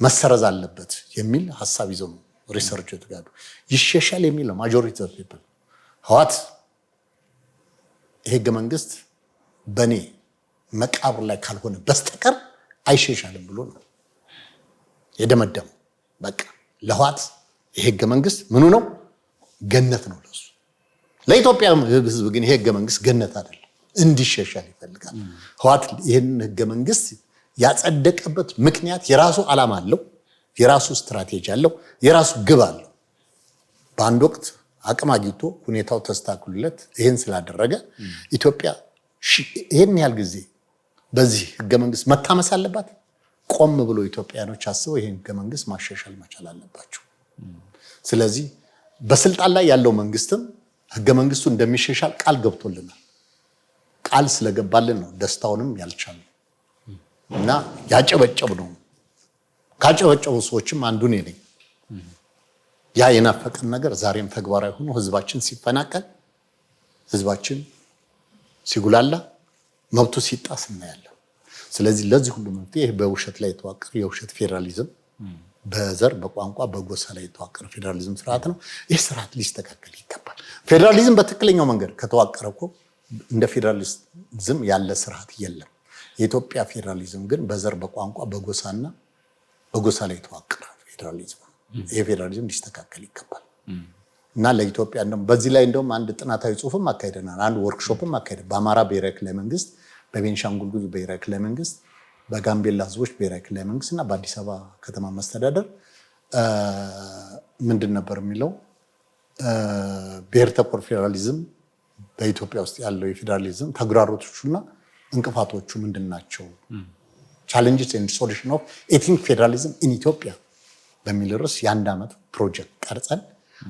A: መሰረዝ አለበት የሚል ሐሳብ ይዘው ነው ሪሰርች የተጋዱ። ይሻሻል የሚል ነው ማጆሪቲ ኦፍ ፒፕል። ህወሓት ህገ መንግስት በኔ መቃብር ላይ ካልሆነ በስተቀር አይሻሻልም ብሎ ነው የደመደመው። በቃ ለህወሓት ህገ መንግስት ምኑ ነው? ገነት ነው ለሱ። ለኢትዮጵያ ህዝብ ግን ህገ መንግስት ገነት አይደለም፣ እንዲሻሻል ይፈልጋል። ህወሓት ይሄን ህገ መንግስት ያጸደቀበት ምክንያት የራሱ ዓላማ አለው፣ የራሱ ስትራቴጂ አለው፣ የራሱ ግብ አለው። በአንድ ወቅት አቅም አግኝቶ ሁኔታው ተስተካክሎለት ይሄን ስላደረገ ኢትዮጵያ ይሄን ያህል ጊዜ በዚህ ህገ መንግስት መታመስ አለባት። ቆም ብሎ ኢትዮጵያኖች አስበው ይሄን ህገ መንግስት ማሻሻል መቻል አለባቸው። ስለዚህ በስልጣን ላይ ያለው መንግስትም ህገ መንግስቱ እንደሚሻሻል ቃል ገብቶልናል። ቃል ስለገባልን ነው ደስታውንም ያልቻለው እና ያጨበጨብ ነው። ካጨበጨቡ ሰዎችም አንዱ ነኝ። ያ የናፈቀን ነገር ዛሬም ተግባራዊ ሆኖ ህዝባችን ሲፈናቀል፣ ህዝባችን ሲጉላላ፣ መብቱ ሲጣስ እናያለን። ስለዚህ ለዚህ ሁሉ መፍትሄ በውሸት ላይ የተዋቀረ የውሸት ፌዴራሊዝም፣ በዘር በቋንቋ በጎሳ ላይ የተዋቀረ ፌዴራሊዝም ስርዓት ነው። ይህ ስርዓት ሊስተካከል ይገባል። ፌዴራሊዝም በትክክለኛው መንገድ ከተዋቀረ እኮ እንደ ፌዴራሊዝም ያለ ስርዓት የለም። የኢትዮጵያ ፌዴራሊዝም ግን በዘር በቋንቋ በጎሳ ላይ የተዋቀረ ፌዴራሊዝም ነው። የፌዴራሊዝም ሊስተካከል ይገባል እና ለኢትዮጵያ እንደውም በዚህ ላይ እንደውም አንድ ጥናታዊ ጽሁፍም አካሄደናል። አንድ ወርክሾፕም አካሄደ በአማራ ብሔራዊ ክልላዊ መንግስት፣ በቤንሻንጉል ጉሙዝ ብሔራዊ ክልላዊ መንግስት፣ በጋምቤላ ህዝቦች ብሔራዊ ክልላዊ መንግስት እና በአዲስ አበባ ከተማ መስተዳደር ምንድን ነበር የሚለው ብሔር ተኮር ፌዴራሊዝም በኢትዮጵያ ውስጥ ያለው የፌዴራሊዝም ተግዳሮቶቹና እንቅፋቶቹ ምንድን ናቸው? ቻሌንጅስ ኤንድ ሶሉሽን ኦፍ ኤትኒክ ፌዴራሊዝም ኢን ኢትዮጵያ በሚል ርዕስ የአንድ ዓመት ፕሮጀክት ቀርጸን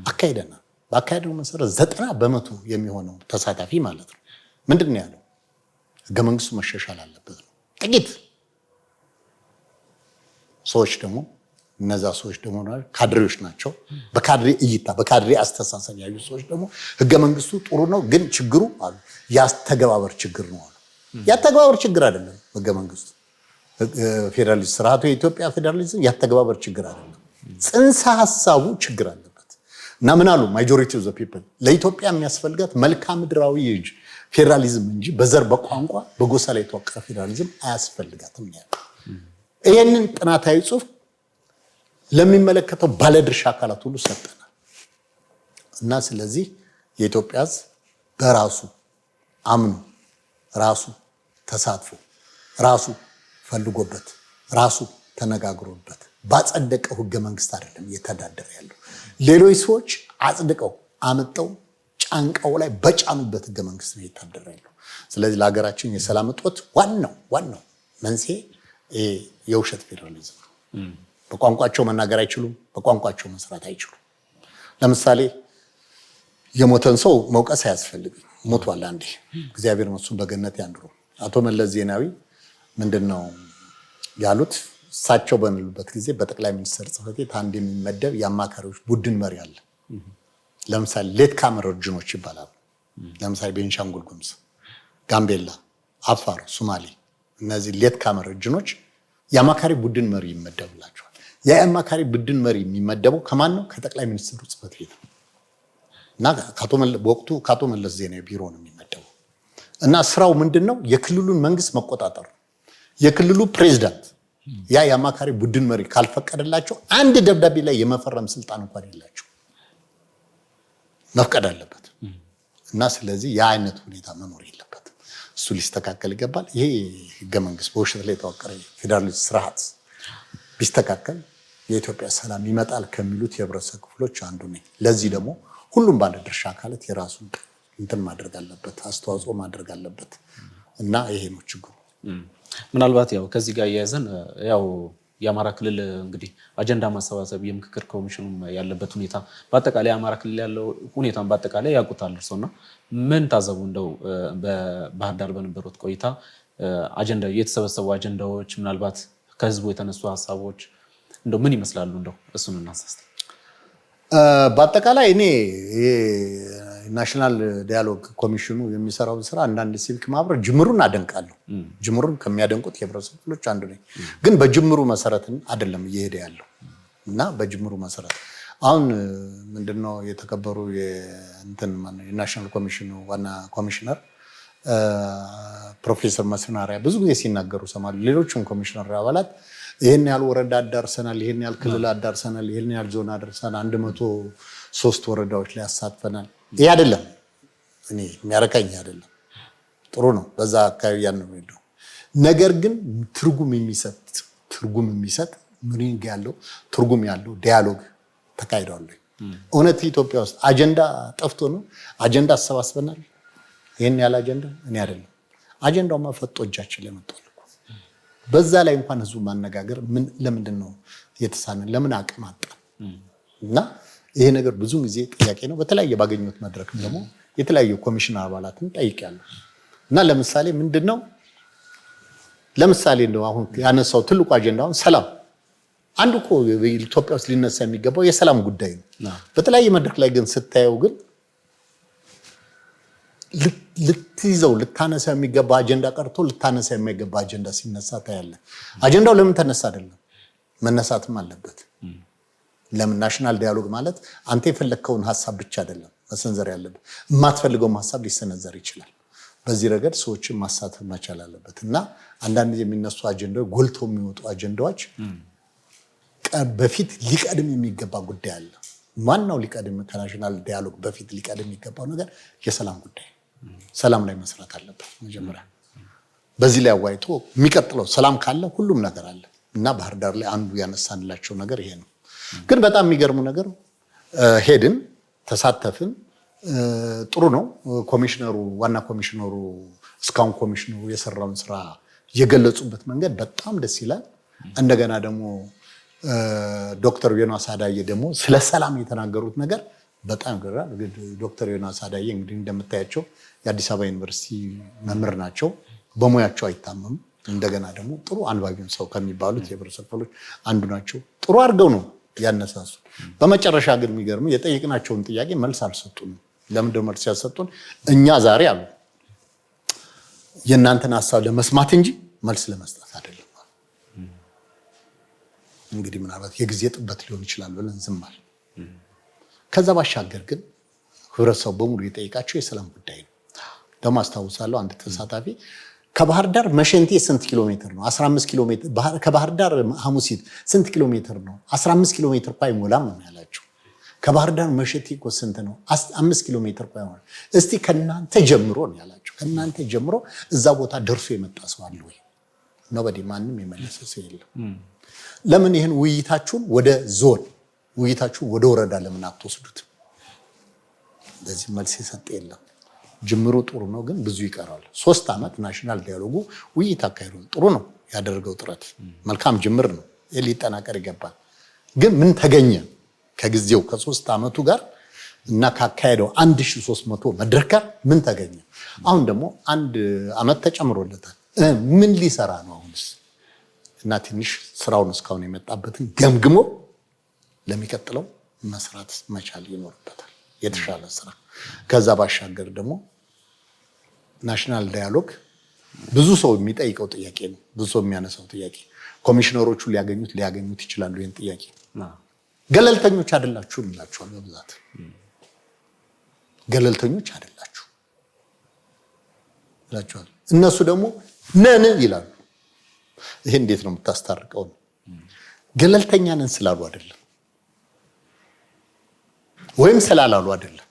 A: አካሂደናል። በአካሄደው መሰረት 90% የሚሆነው ተሳታፊ ማለት ነው ምንድን ነው ያለው? ህገ መንግስቱ መሻሻል አለበት ነው። ጥቂት ሰዎች ደግሞ እነዛ ሰዎች ደግሞ ካድሬዎች ናቸው። በካድሬ እይታ በካድሬ አስተሳሰብ ያዩ ሰዎች ደግሞ ህገ መንግስቱ ጥሩ ነው፣ ግን ችግሩ አሉ ያስተገባበር ችግር ነው አሉ። ያስተገባበር ችግር አይደለም ህገ መንግስቱ ፌዴራሊዝም ስርዓቱ የኢትዮጵያ ፌዴራሊዝም ያስተገባበር ችግር አይደለም፣ ጽንሰ ሐሳቡ ችግር አለበት እና ምን አሉ ማጆሪቲ ኦፍ ዘ ፒፕል ለኢትዮጵያ የሚያስፈልጋት መልክዓ ምድራዊ ፌዴራሊዝም እንጂ በዘር በቋንቋ በጎሳ ላይ የተዋቀረ ፌዴራሊዝም አያስፈልጋትም ያለው። ይሄንን ጥናታዊ ጽሁፍ ለሚመለከተው ባለድርሻ አካላት ሁሉ ሰጠናል እና ስለዚህ የኢትዮጵያ ህዝብ በራሱ አምኖ ራሱ ተሳትፎ ራሱ ፈልጎበት ራሱ ተነጋግሮበት ባጸደቀው ህገ መንግስት አይደለም እየተዳደረ ያለው። ሌሎች ሰዎች አጽድቀው አመጣው ጫንቃው ላይ በጫኑበት ህገ መንግስት ነው እየተዳደረ ያለው። ስለዚህ ለሀገራችን የሰላም እጦት ዋናው መንስኤ የውሸት ፌዴራሊዝም ነው። በቋንቋቸው መናገር አይችሉም፣ በቋንቋቸው መስራት አይችሉም። ለምሳሌ የሞተን ሰው መውቀስ አያስፈልግም፣ ሞቷል አንዴ፣ እግዚአብሔር ነፍሱን በገነት ያኑረው። አቶ መለስ ዜናዊ ምንድነው ያሉት? እሳቸው በሚሉበት ጊዜ በጠቅላይ ሚኒስትር ጽሕፈት ቤት አንድ የሚመደብ የአማካሪዎች ቡድን መሪ አለ። ለምሳሌ ሌት ካመር ኦሪጅኖች ይባላሉ። ለምሳሌ ቤንሻንጉል ጉሙዝ፣ ጋምቤላ፣ አፋር፣ ሶማሌ እነዚህ ሌት ካመር ኦሪጅኖች የአማካሪ ቡድን መሪ ይመደብላቸዋል። የአማካሪ ቡድን መሪ የሚመደበው ከማን ነው? ከጠቅላይ ሚኒስትሩ ጽሕፈት ቤት ነው እና በወቅቱ ከአቶ መለስ ዜናዊ ቢሮ ነው የሚመደበው እና ስራው ምንድነው? የክልሉን መንግስት መቆጣጠር። የክልሉ ፕሬዝዳንት ያ የአማካሪ ቡድን መሪ ካልፈቀደላቸው አንድ ደብዳቤ ላይ የመፈረም ስልጣን እንኳን የላቸው፣ መፍቀድ አለበት እና ስለዚህ ያ አይነት ሁኔታ መኖር የለበትም። እሱ ሊስተካከል ይገባል። ይሄ ህገ መንግስት በውሸት ላይ የተዋቀረ ፌዴራሊዝም ስርዓት ቢስተካከል የኢትዮጵያ ሰላም ይመጣል ከሚሉት የህብረተሰብ ክፍሎች አንዱ ነኝ። ለዚህ ደግሞ ሁሉም ባለድርሻ አካላት የራሱን እንትን ማድረግ አለበት፣ አስተዋጽኦ ማድረግ አለበት እና ይሄ ነው ችግሩ።
B: ምናልባት ያው ከዚህ ጋር እያያዘን ያው የአማራ ክልል እንግዲህ አጀንዳ ማሰባሰብ የምክክር ኮሚሽኑ ያለበት ሁኔታ በአጠቃላይ የአማራ ክልል ያለው ሁኔታን በአጠቃላይ ያውቁታል እርስዎና ምን ታዘቡ? እንደው በባህር ዳር በነበሩት ቆይታ አጀንዳ የተሰበሰቡ አጀንዳዎች ምናልባት ከህዝቡ የተነሱ ሀሳቦች እንደው ምን ይመስላሉ? እንደው እሱን እናሳስተ
A: በአጠቃላይ እኔ ናሽናል ዳያሎግ ኮሚሽኑ የሚሰራውን ስራ አንዳንድ ሲቪክ ማህበር ጅምሩን አደንቃለሁ። ጅምሩን ከሚያደንቁት የህብረተሰብ ክፍሎች አንዱ ነኝ። ግን በጅምሩ መሰረትን አይደለም እየሄደ ያለው እና በጅምሩ መሰረት አሁን ምንድነው የተከበሩ የናሽናል ኮሚሽኑ ዋና ኮሚሽነር ፕሮፌሰር መስፍን አርአያ ብዙ ጊዜ ሲናገሩ ሰማሉ። ሌሎችም ኮሚሽነር አባላት ይሄን ያህል ወረዳ አዳርሰናል፣ ይሄን ያህል ክልል አዳርሰናል፣ ይሄን ያህል ዞን አዳርሰናል፣ 103 ወረዳዎች ላይ አሳትፈናል። ይሄ አይደለም እኔ የሚያረካኝ አይደለም። ጥሩ ነው፣ በዛ አካባቢ ያን ነው። ነገር ግን ትርጉም የሚሰጥ ምሪንግ ያለው ትርጉም ያለው ዲያሎግ ተካሂዷል። እውነት ኢትዮጵያ ውስጥ አጀንዳ ጠፍቶ ነው? አጀንዳ አሰባስበናል። ይሄን ያህል አጀንዳ እኔ አይደለም አጀንዳው ማፈጦ እጃችን ላይ መጥቷል። በዛ ላይ እንኳን ህዝቡ ማነጋገር ለምንድን ነው የተሳነን? ለምን አቅም አጣን? እና ይሄ ነገር ብዙ ጊዜ ጥያቄ ነው። በተለያየ ባገኙት መድረክ ደግሞ የተለያዩ ኮሚሽን አባላትን ጠይቄያለሁ። እና ለምሳሌ ምንድነው እንደው አሁን ያነሳው ትልቁ አጀንዳውን ሰላም አንዱ እኮ ኢትዮጵያ ውስጥ ሊነሳ የሚገባው የሰላም ጉዳይ ነው። በተለያየ መድረክ ላይ ግን ስታየው ግን ልትይዘው ልታነሳ የሚገባ አጀንዳ ቀርቶ ልታነሳ የማይገባ አጀንዳ ሲነሳ ታያለህ። አጀንዳው ለምን ተነሳ አይደለም መነሳትም አለበት። ለምን ናሽናል ዳያሎግ ማለት አንተ የፈለከውን ሐሳብ ብቻ አይደለም መሰንዘር ያለበት፣ የማትፈልገውም ሐሳብ ሊሰነዘር ይችላል። በዚህ ረገድ ሰዎችን ማሳተፍ መቻል አለበት እና አንዳንድ የሚነሱ አጀንዳዎች ጎልተው የሚወጡ አጀንዳዎች በፊት ሊቀድም የሚገባ ጉዳይ አለ። ማንኛው ሊቀድም ከናሽናል ዳያሎግ በፊት ሊቀድም የሚገባው ነገር የሰላም ጉዳይ። ሰላም ላይ መስራት አለበት መጀመሪያ። በዚህ ላይ አዋይቶ የሚቀጥለው ሰላም ካለ ሁሉም ነገር አለ እና ባህር ዳር ላይ አንዱ ያነሳንላቸው ነገር ይሄ ነው። ግን በጣም የሚገርሙ ነገር ሄድን፣ ተሳተፍን፣ ጥሩ ነው። ኮሚሽነሩ ዋና ኮሚሽነሩ እስካሁን ኮሚሽነሩ የሰራውን ስራ የገለጹበት መንገድ በጣም ደስ ይላል። እንደገና ደግሞ ዶክተር ዮናስ አዳዬ ደግሞ ስለ ሰላም የተናገሩት ነገር በጣም ይገርማል። ዶክተር ዮናስ አዳዬ እንግዲህ እንደምታያቸው የአዲስ አበባ ዩኒቨርሲቲ መምህር ናቸው። በሙያቸው አይታመሙ። እንደገና ደግሞ ጥሩ አንባቢም ሰው ከሚባሉት የህብረተሰብ ክፍሎች አንዱ ናቸው። ጥሩ አድርገው ነው ያነሳሱ። በመጨረሻ ግን የሚገርም የጠየቅናቸውን ጥያቄ መልስ አልሰጡንም። ለምንድነው መልስ ያልሰጡን? እኛ ዛሬ አሉ የእናንተን ሀሳብ ለመስማት እንጂ መልስ ለመስጠት አይደለም። እንግዲህ ምናልባት የጊዜ ጥበት ሊሆን ይችላል ብለን ዝም አለ። ከዛ ባሻገር ግን ህብረተሰቡ በሙሉ የጠየቃቸው የሰላም ጉዳይ ነው። ደግሞ አስታውሳለሁ አንድ ተሳታፊ ከባህር ዳር መሸንቴ ስንት ኪሎ ሜትር ነው? 15 ኪሎ ሜትር። ከባህር ዳር ሐሙሲት ስንት ኪሎ ሜትር ነው? 15 ኪሎ ሜትር እኮ አይሞላም ነው ያላቸው። ከባህር ዳር መሸንቴ እኮ ስንት ነው? 5 ኪሎ ሜትር እኮ አይሞላም። እስቲ ከናንተ ጀምሮ ነው ያላቸው። ከናንተ ጀምሮ እዛ ቦታ ደርሶ የመጣ ሰው አለ ወይ? ኖበዲ፣ ማንም የመለሰ ሰው የለም። ለምን ይሄን ውይይታችሁን ወደ ዞን ውይይታችሁን ወደ ወረዳ ለምን አትወስዱት? ለዚህ መልስ የሰጠ የለም። ጅምሩ ጥሩ ነው፣ ግን ብዙ ይቀራል። 3 ዓመት ናሽናል ዳያሎጉ ውይይት አካሂዷል። ጥሩ ነው ያደረገው ጥረት፣ መልካም ጅምር ነው። ሊጠናከር ይገባል። ግን ምን ተገኘ? ከጊዜው ከ3 ዓመቱ ጋር እና ካካሄደው 1300 መድረክ ጋር ምን ተገኘ? አሁን ደግሞ 1 ዓመት ተጨምሮለታል። ምን ሊሰራ ነው አሁንስ? እና ትንሽ ስራውን እስካሁን የመጣበትን ገምግሞ ለሚቀጥለው መስራት መቻል ይኖርበታል፣ የተሻለ ስራ። ከዛ ባሻገር ደግሞ ናሽናል ዳያሎግ ብዙ ሰው የሚጠይቀው ጥያቄ ነው፣ ብዙ ሰው የሚያነሳው ጥያቄ። ኮሚሽነሮቹ ሊያገኙት ይችላሉ ይህን ጥያቄ። ገለልተኞች አይደላችሁም ይላቸዋል በብዛት። ገለልተኞች አይደላችሁ ይላቸዋል። እነሱ ደግሞ ነን ይላሉ። ይሄ እንዴት ነው የምታስታርቀው? ገለልተኛ ነን ስላሉ አይደለም ወይም ስላላሉ አይደለም።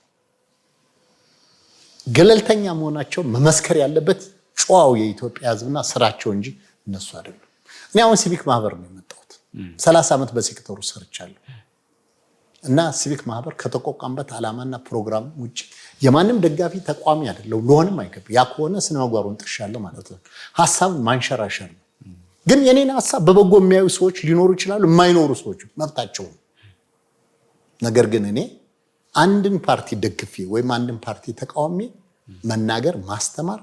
A: ገለልተኛ መሆናቸው መመስከር ያለበት ጨዋው የኢትዮጵያ ሕዝብና ስራቸው እንጂ እነሱ አይደለም። እኔ አሁን ሲቪክ ማህበር ነው የመጣሁት። 30 ዓመት በሴክተሩ ሰርቻለሁ እና ሲቪክ ማህበር ከተቋቋመበት ዓላማና ፕሮግራም ውጭ የማንም ደጋፊ ተቋሚ አይደለም፣ ሊሆንም አይገባ። ያ ከሆነ ስነ ምግባሩን ጥሻለሁ ማለት ነው። ሐሳብ ማንሸራሸር ነው። ግን የኔን ሐሳብ በበጎ የሚያዩ ሰዎች ሊኖሩ ይችላሉ፣ የማይኖሩ ሰዎች መብታቸው ነው። ነገር ግን እኔ አንድን ፓርቲ ደግፌ ወይም አንድን ፓርቲ ተቃዋሚ መናገር ማስተማር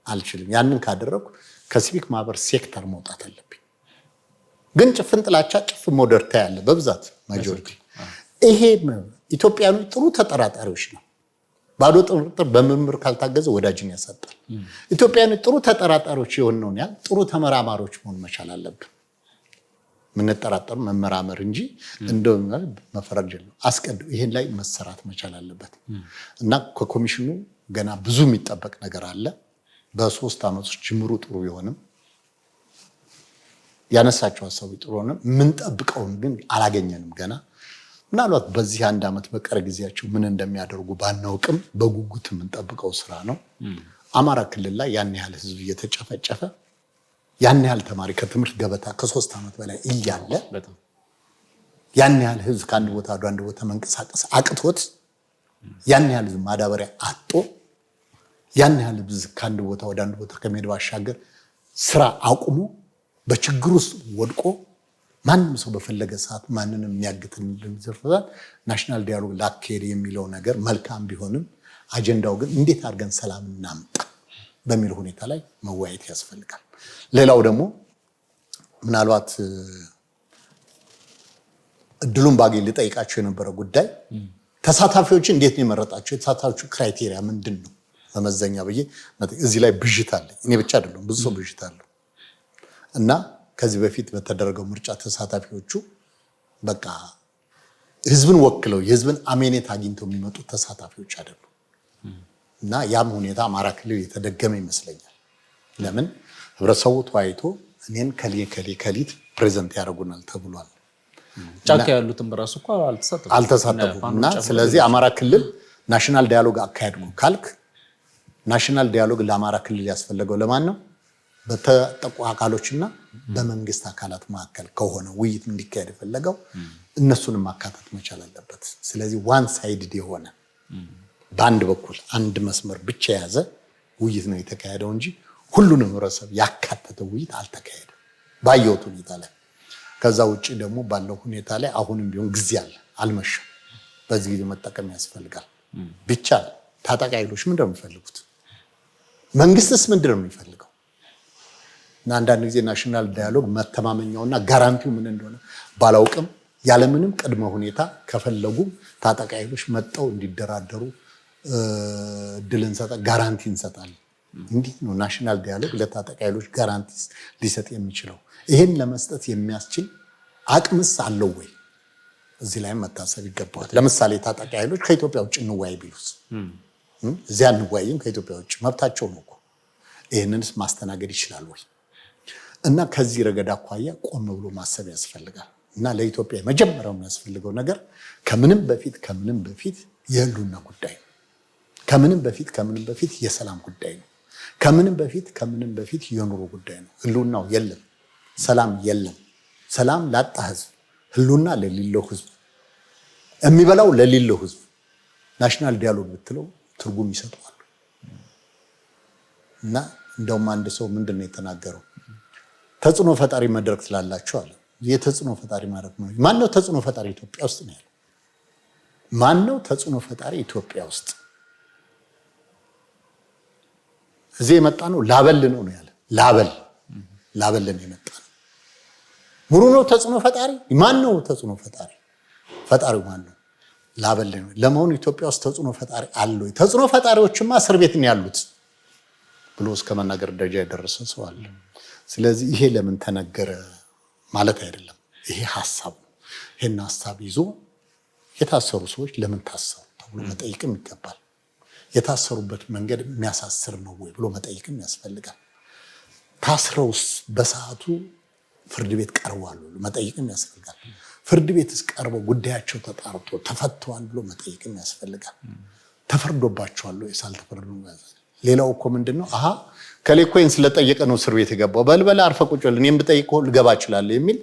A: አልችልም። ያንን ካደረኩ ከሲቪክ ማህበር ሴክተር መውጣት አለብኝ። ግን ጭፍን ጥላቻ፣ ጭፍን ሞደርታ ያለ በብዛት ማጆሪቲ ይሄ ኢትዮጵያኖች ጥሩ ተጠራጣሪዎች ነው። ባዶ ጥርጥር በምርምር ካልታገዘ ወዳጅን ያሳጣል። ኢትዮጵያኖች ጥሩ ተጠራጣሪዎች የሆነውን ያህል ጥሩ ተመራማሪዎች መሆን መቻል አለብን። ምንጠራጠሩ መመራመር እንጂ እንደው መፈረጅ ነው። አስቀድሞ ይሄን ላይ መሰራት መቻል አለበት እና ከኮሚሽኑ ገና ብዙ የሚጠበቅ ነገር አለ። በ3 ዓመቶች ጅምሩ ጥሩ ቢሆንም ያነሳቸው ሐሳቡ ጥሩ ሆነ፣ የምንጠብቀውን ግን አላገኘንም ገና። ምናልባት በዚህ 1 ዓመት በቀረ ጊዜያቸው ምን እንደሚያደርጉ ባናውቅም በጉጉት የምንጠብቀው ስራ ነው። አማራ ክልል ላይ ያን ያህል ህዝብ እየተጨፈጨፈ ያን ያህል ተማሪ ከትምህርት ገበታ ከ3 ዓመት በላይ እያለ ያን ያህል ህዝብ ከአንድ ቦታ ወደ አንድ ቦታ መንቀሳቀስ አቅቶት ያን ያህል ህዝብ ማዳበሪያ አጥቶ ያን ያህል ህዝብ ከአንድ ቦታ ወደ አንድ ቦታ ከመሄድ ባሻገር ስራ አቁሞ በችግር ውስጥ ወድቆ ማንም ሰው በፈለገ ሰዓት ማንንም የሚያግትን እንደሚዘርፈታል። ናሽናል ዳያሎግ ላካሄድ የሚለው ነገር መልካም ቢሆንም አጀንዳው ግን እንዴት አድርገን ሰላም እናምጣ በሚል ሁኔታ ላይ መወያየት ያስፈልጋል። ሌላው ደግሞ ምናልባት እድሉን ባገኝ ልጠይቃቸው የነበረ ጉዳይ ተሳታፊዎችን እንዴት ነው የመረጣቸው? የተሳታፊዎቹ ክራይቴሪያ ምንድን ነው? መመዘኛ ብዬ እዚህ ላይ ብዥታ አለ። እኔ ብቻ አይደለም ብዙ ሰው ብዥታ አለ እና ከዚህ በፊት በተደረገው ምርጫ ተሳታፊዎቹ በቃ ህዝብን ወክለው የህዝብን አሜኔት አግኝተው የሚመጡ ተሳታፊዎች አይደሉም እና ያም ሁኔታ አማራ ክልል የተደገመ ይመስለኛል። ለምን ህብረተሰቡ ተወያይቶ እኔን ከሊት ፕሬዘንት ያደርጉናል ተብሏል።
B: ጫካ ያሉትም በራሱ እኮ
A: አልተሳተፉም። እና ስለዚህ አማራ ክልል ናሽናል ዳያሎግ አካሄድኩ ካልክ ናሽናል ዳያሎግ ለአማራ ክልል ያስፈልገው ለማን ነው? በተጠቁ አካሎችና በመንግስት አካላት መካከል ከሆነ ውይይት እንዲካሄድ የፈለገው እነሱንም ማካተት መቻል አለበት። ስለዚህ ዋን ሳይድድ የሆነ በአንድ በኩል አንድ መስመር ብቻ የያዘ ውይይት ነው የተካሄደው እንጂ ሁሉንም ህብረተሰብ ያካተተ ውይይት አልተካሄደም ባየሁት ሁኔታ ላይ። ከዛ ውጪ ደግሞ ባለው ሁኔታ ላይ አሁንም ቢሆን ጊዜ አለ፣ አልመሸም። በዚህ ጊዜ መጠቀም ያስፈልጋል። ቢቻል ታጣቂ ኃይሎች ምንድን ነው የሚፈልጉት? መንግስትስ ምንድን ነው የሚፈልገው? እና አንዳንድ ጊዜ ናሽናል ዳያሎግ መተማመኛውና ጋራንቲው ምን እንደሆነ ባላውቅም ያለምንም ቅድመ ሁኔታ ከፈለጉ ታጣቂ ኃይሎች መጣው እንዲደራደሩ እድል እንሰጣለን፣ ጋራንቲ እንሰጣለን። እንዴት ነው ናሽናል ዳያሎግ ለታጣቂ ኃይሎች ጋራንቲ ሊሰጥ የሚችለው? ይሄን ለመስጠት የሚያስችል አቅምስ አለው ወይ? እዚህ ላይ መታሰብ ይገባዋል። ለምሳሌ ታጣቂ ኃይሎች ከኢትዮጵያ ውጭ እንወያይ ቢሉስ? እዚያ እንወያይም ከኢትዮጵያ ውጭ መብታቸው ነው እኮ። ይህንንስ ማስተናገድ ይችላል ወይ? እና ከዚህ ረገድ አኳያ ቆም ብሎ ማሰብ ያስፈልጋል። እና ለኢትዮጵያ የመጀመሪያው የሚያስፈልገው ነገር ከምንም በፊት የህልውና ጉዳይ ነው። ከምንም በፊት የሰላም ጉዳይ ነው። ከምንም በፊት የኑሮ ጉዳይ ነው። ህልውናው የለም፣ ሰላም የለም። ሰላም ላጣ ህዝብ፣ ህልውና ለሌለው ህዝብ፣ የሚበላው ለሌለው ህዝብ ናሽናል ዲያሎግ ብትለው ትርጉም ይሰጠዋል። እና እንደውም አንድ ሰው ምንድን ነው የተናገረው? ተጽዕኖ ፈጣሪ መድረክ ስላላቸው አለ። የተጽዕኖ ፈጣሪ ማለት ነው። ማነው ተጽዕኖ ፈጣሪ ኢትዮጵያ ውስጥ ነው ያለው? ማነው ተጽዕኖ ፈጣሪ ኢትዮጵያ ውስጥ? እዚህ የመጣ ነው ላበል ነው ያለ። ላበል ነው የመጣ ነው። ሙሉ ነው ተጽዕኖ ፈጣሪ? ማን ነው ተጽዕኖ ፈጣሪ? ፈጣሪው ማን ነው? ላበል ነው። ለመሆኑ ኢትዮጵያ ውስጥ ተጽዕኖ ፈጣሪ አለ ወይ? ተጽዕኖ ፈጣሪዎችማ እስር ቤት ነው ያሉት ብሎ እስከ መናገር ደረጃ የደረሰ ሰው አለ። ስለዚህ ይሄ ለምን ተነገረ ማለት አይደለም። ይሄ ሐሳብ ነው። ይሄን ሐሳብ ይዞ የታሰሩ ሰዎች ለምን ታሰሩ ተብሎ መጠየቅም ይገባል። የታሰሩበት መንገድ የሚያሳስር ነው ወይ ብሎ መጠየቅም ያስፈልጋል። ታስረውስ በሰዓቱ ፍርድ ቤት ቀርበዋል ብሎ መጠየቅም ያስፈልጋል። ፍርድ ቤትስ ቀርበው ጉዳያቸው ተጣርቶ ተፈተዋል ብሎ መጠየቅም ያስፈልጋል። ተፈርዶባቸዋል ወይ ሳልተፈረዱ? ሌላው እኮ ምንድነው ከሌኮይን ስለጠየቀ ነው እስር ቤት የገባው። በልበላ አርፈ ቁጭ በል እኔም ብጠይቀው ልገባ እችላለሁ የሚል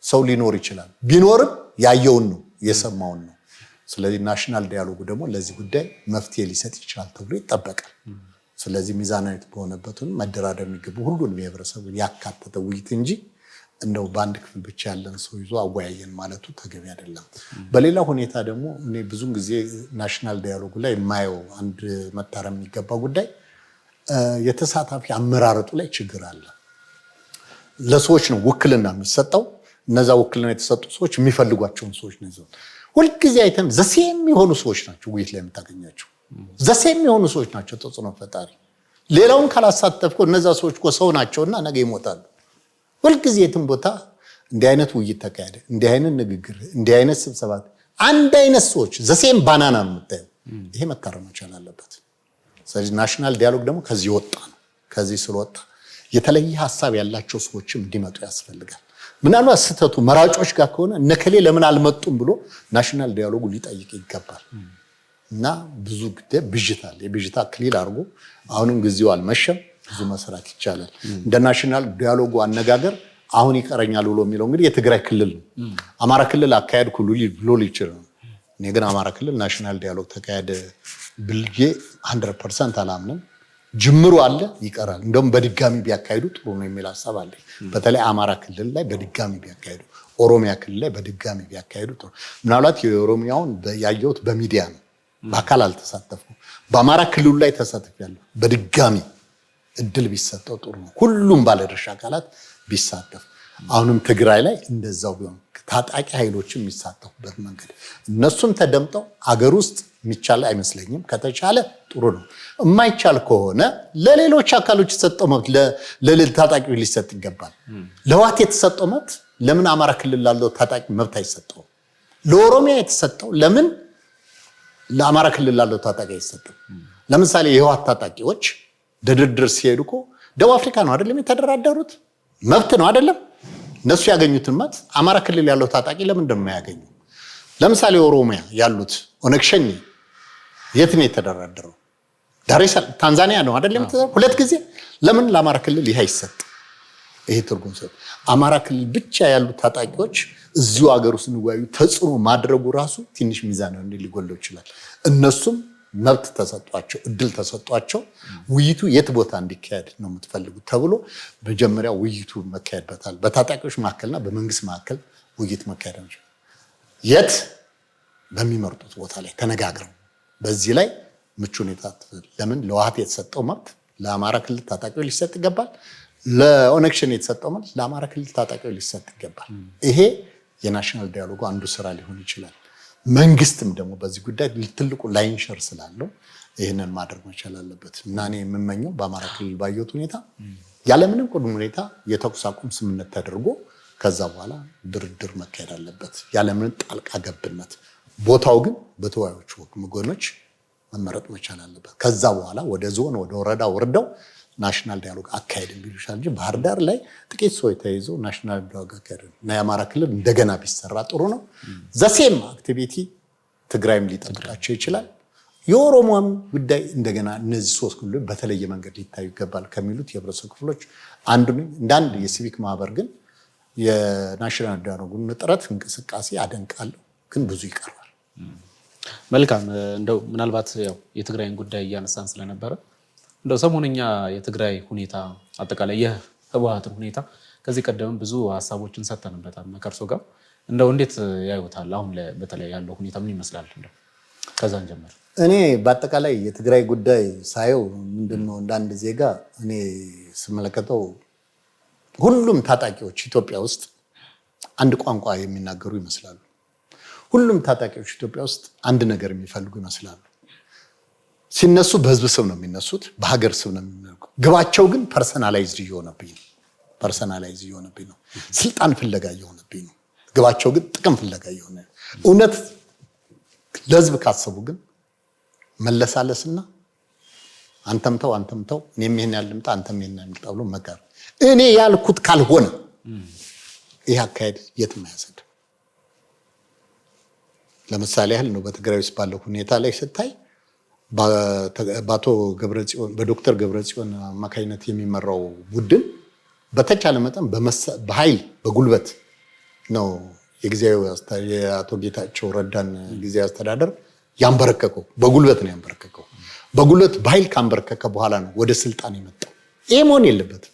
A: ሰው ሊኖር ይችላል። ቢኖርም ያየውን ነው የሰማውን ነው። ስለዚህ ናሽናል ዳያሎጉ ደግሞ ለዚህ ጉዳይ መፍትሄ ሊሰጥ ይችላል ተብሎ ይጠበቃል። ስለዚህ ሚዛናዊት በሆነበትን መደራደር የሚገቡ ሁሉንም የህብረተሰቡን ያካተተ ውይይት እንጂ እንደው በአንድ ክፍል ብቻ ያለን ሰው ይዞ አወያየን ማለቱ ተገቢ አይደለም። በሌላ ሁኔታ ደግሞ እኔ ብዙን ጊዜ ናሽናል ዳያሎጉ ላይ የማየው አንድ መታረም የሚገባ ጉዳይ የተሳታፊ አመራረጡ ላይ ችግር አለ። ለሰዎች ነው ውክልና የሚሰጠው። እነዛ ውክልና የተሰጡ ሰዎች የሚፈልጓቸውን ሰዎች ነው ይዘው ሁልጊዜ አይተም ዘሴም የሆኑ ሰዎች ናቸው ውይይት ላይ የምታገኛቸው። ዘሴም የሆኑ ሰዎች ናቸው ተጽዕኖ ፈጣሪ። ሌላውን ካላሳተፍኮ እነዛ ሰዎች እኮ ሰው ናቸውና ነገ ይሞታሉ። ሁልጊዜ የትም ቦታ እንዲህ አይነት ውይይት ተካሄደ፣ እንዲህ አይነት ንግግር፣ እንዲህ አይነት ስብሰባ፣ አንድ አይነት ሰዎች ዘሴም ባናና ነው የምታየው። ይሄ መታረም መቻል አለበት። ስለዚህ ናሽናል ዳያሎግ ደግሞ ከዚህ ወጣ ነው። ከዚህ ስለወጣ የተለየ ሀሳብ ያላቸው ሰዎችም እንዲመጡ ያስፈልጋል። ምናልባት ስህተቱ መራጮች ጋር ከሆነ እነከሌ ለምን አልመጡም ብሎ ናሽናል ዳያሎጉ ሊጠይቅ ይገባል። እና ብዙ ጉዳይ ብዥታል። የብዥታ ክሊል አድርጎ አሁንም ጊዜው አልመሸም፣ ብዙ መስራት ይቻላል። እንደ ናሽናል ዳያሎጉ አነጋገር አሁን ይቀረኛል ብሎ የሚለው እንግዲህ የትግራይ ክልል ነው። አማራ ክልል አካሄድኩ ብሎ ይችላል። እኔ ግን አማራ ክልል ናሽናል ዳያሎግ ተካሄደ ብልጌ 100% አላምንም። ጅምሩ አለ፣ ይቀራል። እንደውም በድጋሚ ቢያካሂዱ ጥሩ ነው የሚል ሐሳብ አለ። በተለይ አማራ ክልል ላይ በድጋሚ ቢያካሂዱ፣ ኦሮሚያ ክልል ላይ በድጋሚ ቢያካሂዱ ጥሩ። ምናልባት የኦሮሚያውን ያየሁት በሚዲያ ነው፣ በአካል አልተሳተፍኩም። በአማራ ክልሉ ላይ ተሳትፌያለሁ። በድጋሚ እድል ቢሰጠው ጥሩ ነው። ሁሉም ባለድርሻ አካላት ቢሳተፍ። አሁንም ትግራይ ላይ እንደዛው ቢሆን ታጣቂ ኃይሎችን የሚሳተፉበት መንገድ እነሱም ተደምጠው አገር ውስጥ የሚቻል አይመስለኝም። ከተቻለ ጥሩ ነው። የማይቻል ከሆነ ለሌሎች አካሎች የተሰጠው መብት ለሌል ታጣቂዎች ሊሰጥ ይገባል። ለዋት የተሰጠው መብት ለምን አማራ ክልል ላለው ታጣቂ መብት አይሰጠውም? ለኦሮሚያ የተሰጠው ለምን ለአማራ ክልል ላለው ታጣቂ አይሰጠውም? ለምሳሌ የህወሓት ታጣቂዎች ድርድር ሲሄዱ እኮ ደቡብ አፍሪካ ነው አይደለም የተደራደሩት? መብት ነው አይደለም? እነሱ ያገኙትን መብት አማራ ክልል ያለው ታጣቂ ለምን እንደማያገኙ? ለምሳሌ ኦሮሚያ ያሉት ኦነግ ሸኔ የት ነው የተደረደረው? ዳሬ ሰላም ታንዛኒያ ነው አይደለም? ሁለት ጊዜ ለምን ለአማራ ክልል ይሄ አይሰጥ? ይሄ ትርጉም ሰጥ አማራ ክልል ብቻ ያሉ ታጣቂዎች እዚሁ ሀገር ውስጥ ንዋዩ ተጽዕኖ ማድረጉ ራሱ ትንሽ ሚዛን ሊጎለው ይችላል። እነሱም መብት ተሰጧቸው እድል ተሰጧቸው ውይይቱ የት ቦታ እንዲካሄድ ነው የምትፈልጉት ተብሎ መጀመሪያ ውይይቱ መካሄድበታል። በታጣቂዎች መካከልና በመንግስት መካከል ውይይት መካሄድ ነው። የት በሚመርጡት ቦታ ላይ ተነጋግረው በዚህ ላይ ምቹ ሁኔታ ለምን ለዋህት የተሰጠው መብት ለአማራ ክልል ታጣቂዎች ሊሰጥ ይገባል። ለኦነግ ሸኔ የተሰጠው መብት ለአማራ ክልል ታጣቂዎች ሊሰጥ ይገባል። ይሄ የናሽናል ዳያሎጉ አንዱ ስራ ሊሆን ይችላል። መንግስትም ደግሞ በዚህ ጉዳይ ትልቁ ላይን ሸር ስላለው ይህንን ማድረግ መቻል አለበት እና እኔ የምመኘው በአማራ ክልል ባየሁት ሁኔታ ያለምንም ቅድመ ሁኔታ የተኩስ አቁም ስምምነት ተደርጎ ከዛ በኋላ ድርድር መካሄድ አለበት ያለምንም ጣልቃ ገብነት። ቦታው ግን በተወያዮች ወገኖች መመረጥ መቻል አለበት። ከዛ በኋላ ወደ ዞን ወደ ወረዳ ወርደው ናሽናል ዳያሎግ አካሄድ ቢሉሻል እንጂ ባህር ዳር ላይ ጥቂት ሰዎች ተይዘው ናሽናል ዳያሎግ አካሄድ እና የአማራ ክልል እንደገና ቢሰራ ጥሩ ነው። ዘሴም አክቲቪቲ ትግራይም ሊጠብቃቸው ይችላል። የኦሮሞም ጉዳይ እንደገና እነዚህ ሶስት ክልሎች በተለየ መንገድ ሊታዩ ይገባል ከሚሉት የህብረተሰብ ክፍሎች አንዱ ነኝ። እንዳንድ የሲቪክ ማህበር ግን የናሽናል ዳያሎጉን ጥረት እንቅስቃሴ አደንቃለሁ፣ ግን ብዙ ይቀርባል።
B: መልካም። እንደው ምናልባት ያው የትግራይን ጉዳይ እያነሳን ስለነበረ እንደው ሰሞነኛ የትግራይ ሁኔታ አጠቃላይ የህወሓትን ሁኔታ ከዚህ ቀደም ብዙ ሀሳቦችን ሰጥተንበታል ከእርሶ ጋር እንደው እንዴት ያዩታል? አሁን በተለይ ያለው ሁኔታ ምን ይመስላል? እንደው ከዛን ጀምር።
A: እኔ በአጠቃላይ የትግራይ ጉዳይ ሳየው ምንድነው እንዳንድ ዜጋ እኔ ስመለከተው ሁሉም ታጣቂዎች ኢትዮጵያ ውስጥ አንድ ቋንቋ የሚናገሩ ይመስላሉ። ሁሉም ታጣቂዎች ኢትዮጵያ ውስጥ አንድ ነገር የሚፈልጉ ይመስላሉ። ሲነሱ በህዝብ ስም ነው የሚነሱት፣ በሀገር ስም ነው የሚነሱት። ግባቸው ግን ፐርሰናላይዝድ እየሆነብኝ ነው። ስልጣን ፍለጋ እየሆነብኝ ነው። ግባቸው ግን ጥቅም ፍለጋ እየሆነ ነው። እውነት ለህዝብ ካሰቡ ግን መለሳለስና አንተምተው እኔም ይሄን ያልምጣ አንተም ይሄን ያልምጣ ብሎ መጋር እኔ ያልኩት ካልሆነ ይሄ አካሄድ የትም አያሰድም። ለምሳሌ ያህል ነው በትግራይ ውስጥ ባለው ሁኔታ ላይ ስታይ በዶክተር ገብረጽዮን አማካኝነት የሚመራው ቡድን በተቻለ መጠን በኃይል በጉልበት ነው የአቶ ጌታቸው ረዳን ጊዜያዊ አስተዳደር ያንበረከከው። በጉልበት ነው ያንበረከከው። በጉልበት በኃይል ካንበረከከ በኋላ ነው ወደ ስልጣን የመጣው። ይሄ መሆን የለበትም።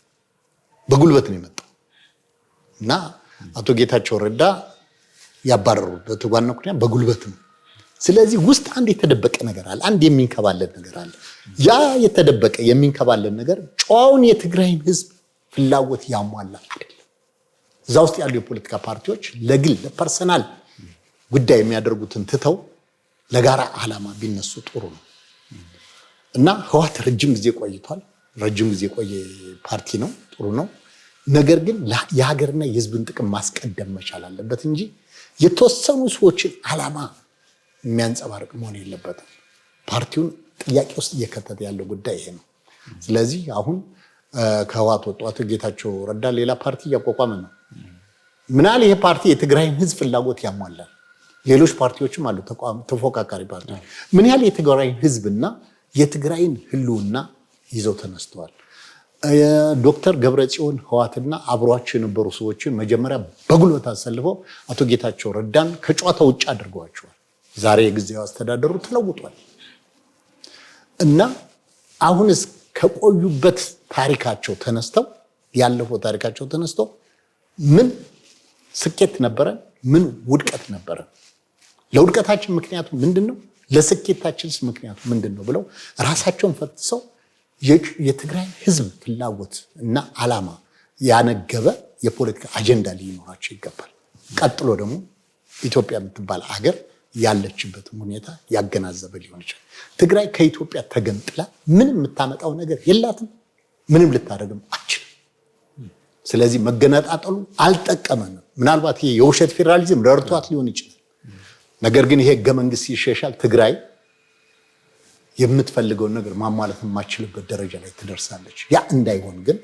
A: በጉልበት ነው የመጣው እና አቶ ጌታቸው ረዳ ያባረሩበት ዋና ምክንያት በጉልበት ነው። ስለዚህ ውስጥ አንድ የተደበቀ ነገር አለ፣ አንድ የሚንከባለል ነገር አለ። ያ የተደበቀ የሚንከባለል ነገር ጨዋውን የትግራይን ህዝብ ፍላጎት ያሟላ አይደለም። እዛ ውስጥ ያሉ የፖለቲካ ፓርቲዎች ለግል ለፐርሰናል ጉዳይ የሚያደርጉትን ትተው ለጋራ ዓላማ ቢነሱ ጥሩ ነው እና ህወሓት ረጅም ጊዜ ቆይቷል። ረጅም ጊዜ ቆየ ፓርቲ ነው፣ ጥሩ ነው። ነገር ግን የሀገርና የህዝብን ጥቅም ማስቀደም መቻል አለበት እንጂ የተወሰኑ ሰዎችን ዓላማ የሚያንጸባርቅ መሆን የለበትም። ፓርቲውን ጥያቄ ውስጥ እየከተተ ያለው ጉዳይ ይሄ ነው። ስለዚህ አሁን ከህወሓት ወጡ አቶ ጌታቸው ረዳ ሌላ ፓርቲ እያቋቋመ ነው። ምናል ይሄ ፓርቲ የትግራይን ህዝብ ፍላጎት ያሟላል። ሌሎች ፓርቲዎችም አሉ፣ ተፎካካሪ ፓርቲዎች። ምን ያህል የትግራይን ህዝብና የትግራይን ህልውና ይዘው ተነስተዋል። ዶክተር ገብረጽዮን ህወሓትና አብሯቸው የነበሩ ሰዎችን መጀመሪያ በጉልበት አሰልፈው አቶ ጌታቸው ረዳን ከጨዋታ ውጭ አድርገዋቸዋል። ዛሬ የጊዜያዊ አስተዳደሩ ተለውጧል እና አሁንስ ከቆዩበት ታሪካቸው ተነስተው ያለፈው ታሪካቸው ተነስተው ምን ስኬት ነበረ፣ ምን ውድቀት ነበረ፣ ለውድቀታችን ምክንያቱ ምንድነው፣ ለስኬታችንስ ምክንያቱ ምንድነው ብለው ራሳቸውን ፈትሰው የትግራይ ህዝብ ፍላጎት እና ዓላማ ያነገበ የፖለቲካ አጀንዳ ሊኖራቸው ይገባል። ቀጥሎ ደግሞ ኢትዮጵያ የምትባል ሀገር ያለችበትን ሁኔታ ያገናዘበ ሊሆን ይችላል። ትግራይ ከኢትዮጵያ ተገንጥላ ምንም የምታመጣው ነገር የላትም፣ ምንም ልታደርግም አትችልም። ስለዚህ መገነጣጠሉ አልጠቀመንም። ምናልባት ይሄ የውሸት ፌዴራሊዝም ረድቷት ሊሆን ይችላል። ነገር ግን ይሄ ህገ መንግስት ይሻሻል፣ ትግራይ የምትፈልገውን ነገር ማሟላት የማትችልበት ደረጃ ላይ ትደርሳለች። ያ እንዳይሆን ግን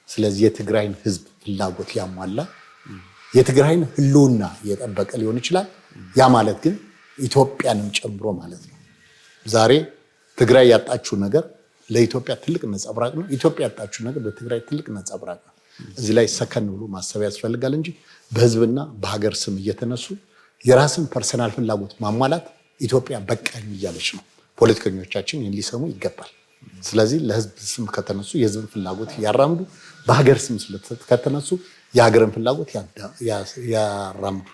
A: ስለዚህ የትግራይን ህዝብ ፍላጎት ያሟላ የትግራይን ህልውና የጠበቀ ሊሆን ይችላል። ያ ማለት ግን ኢትዮጵያንም ጨምሮ ማለት ነው። ዛሬ ትግራይ ያጣችው ነገር ለኢትዮጵያ ትልቅ ነጸብራቅ ነው። ኢትዮጵያ ያጣችው ነገር ለትግራይ ትልቅ ነጸብራቅ ነው። እዚህ ላይ ሰከን ብሎ ማሰብ ያስፈልጋል እንጂ በህዝብና በሀገር ስም እየተነሱ የራስን ፐርሰናል ፍላጎት ማሟላት ኢትዮጵያ በቃኝ እያለች ነው። ፖለቲከኞቻችን ይህን ሊሰሙ ይገባል። ስለዚህ ለህዝብ ስም ከተነሱ የህዝብን ፍላጎት ያራምዱ፣ በሀገር ስም ከተነሱ የሀገርን ፍላጎት ያራምዱ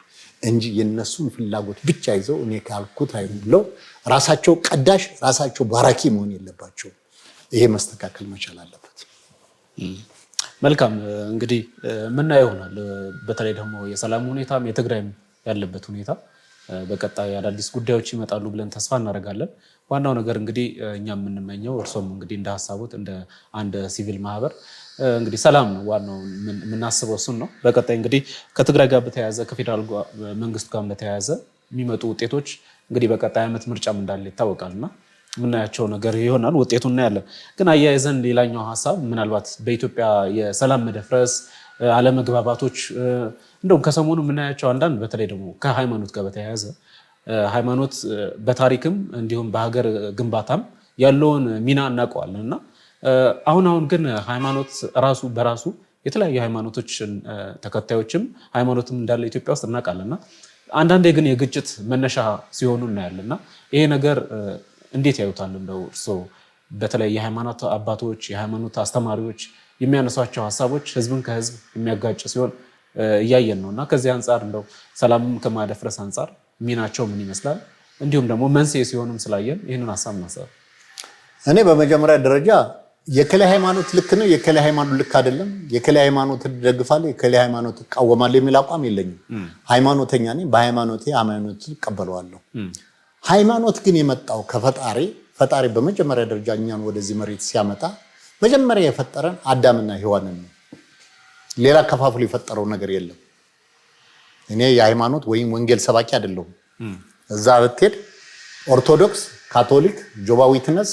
A: እንጂ የነሱን ፍላጎት ብቻ ይዘው እኔ ካልኩት አይሁን ብለው ራሳቸው ቀዳሽ ራሳቸው ባራኪ መሆን የለባቸው። ይሄ መስተካከል መቻል አለበት።
B: መልካም እንግዲህ ምናየው ይሆናል። በተለይ ደግሞ የሰላም ሁኔታም የትግራይም ያለበት ሁኔታ በቀጣይ አዳዲስ ጉዳዮች ይመጣሉ ብለን ተስፋ እናደርጋለን። ዋናው ነገር እንግዲህ እኛ የምንመኘው እርሶም እንግዲህ እንደ ሀሳቦት እንደ አንድ ሲቪል ማህበር እንግዲህ ሰላም ነው ዋናው የምናስበው እሱን ነው። በቀጣይ እንግዲህ ከትግራይ ጋር በተያያዘ ከፌዴራል መንግስት ጋር በተያያዘ የሚመጡ ውጤቶች እንግዲህ በቀጣይ ዓመት ምርጫም እንዳለ ይታወቃልና ምናያቸው ነገር ይሆናል። ውጤቱን እናያለን። ግን አያይዘን ሌላኛው ሀሳብ ምናልባት በኢትዮጵያ የሰላም መደፍረስ አለመግባባቶች እንደውም ከሰሞኑ የምናያቸው አንዳንድ በተለይ ደግሞ ከሃይማኖት ጋር በተያያዘ ሃይማኖት በታሪክም እንዲሁም በሀገር ግንባታም ያለውን ሚና እናውቀዋለን እና አሁን ግን ሃይማኖት ራሱ በራሱ የተለያዩ ሃይማኖቶች ተከታዮችም ሃይማኖትም እንዳለ ኢትዮጵያ ውስጥ እናውቃለንና አንዳንዴ ግን የግጭት መነሻ ሲሆኑ እናያለንና ይሄ ነገር እንዴት ያዩታል? እንደው እርስዎ በተለይ የሃይማኖት አባቶች የሃይማኖት አስተማሪዎች የሚያነሷቸው ሀሳቦች ህዝብን ከህዝብ የሚያጋጭ ሲሆን እያየን ነውና ከዚህ አንጻር እንደው ሰላምም ከማደፍረስ አንጻር ሚናቸው ምን ይመስላል? እንዲሁም ደግሞ መንስኤ ሲሆንም ስላየን ይህንን ሀሳብ ማሰብ።
A: እኔ በመጀመሪያ ደረጃ የከለ ሃይማኖት ልክ ነው የከለ ሃይማኖት ልክ አይደለም፣ የከለ ሃይማኖት ደግፋለሁ የከለ ሃይማኖት እቃወማለሁ የሚል አቋም የለኝም። ሃይማኖተኛ ነኝ። በሃይማኖቴ እቀበለዋለሁ። ሃይማኖት ግን የመጣው ፈጣሪ በመጀመሪያ ደረጃ እኛን ወደዚህ መሬት ሲያመጣ መጀመሪያ የፈጠረን አዳምና ሔዋንን ነው። ሌላ ከፋፍሎ የፈጠረው ነገር የለም። እኔ የሃይማኖት ወይም ወንጌል ሰባኪ አይደለሁም። እዛ ብትሄድ ኦርቶዶክስ፣ ካቶሊክ፣ ጆባ ዊትነስ፣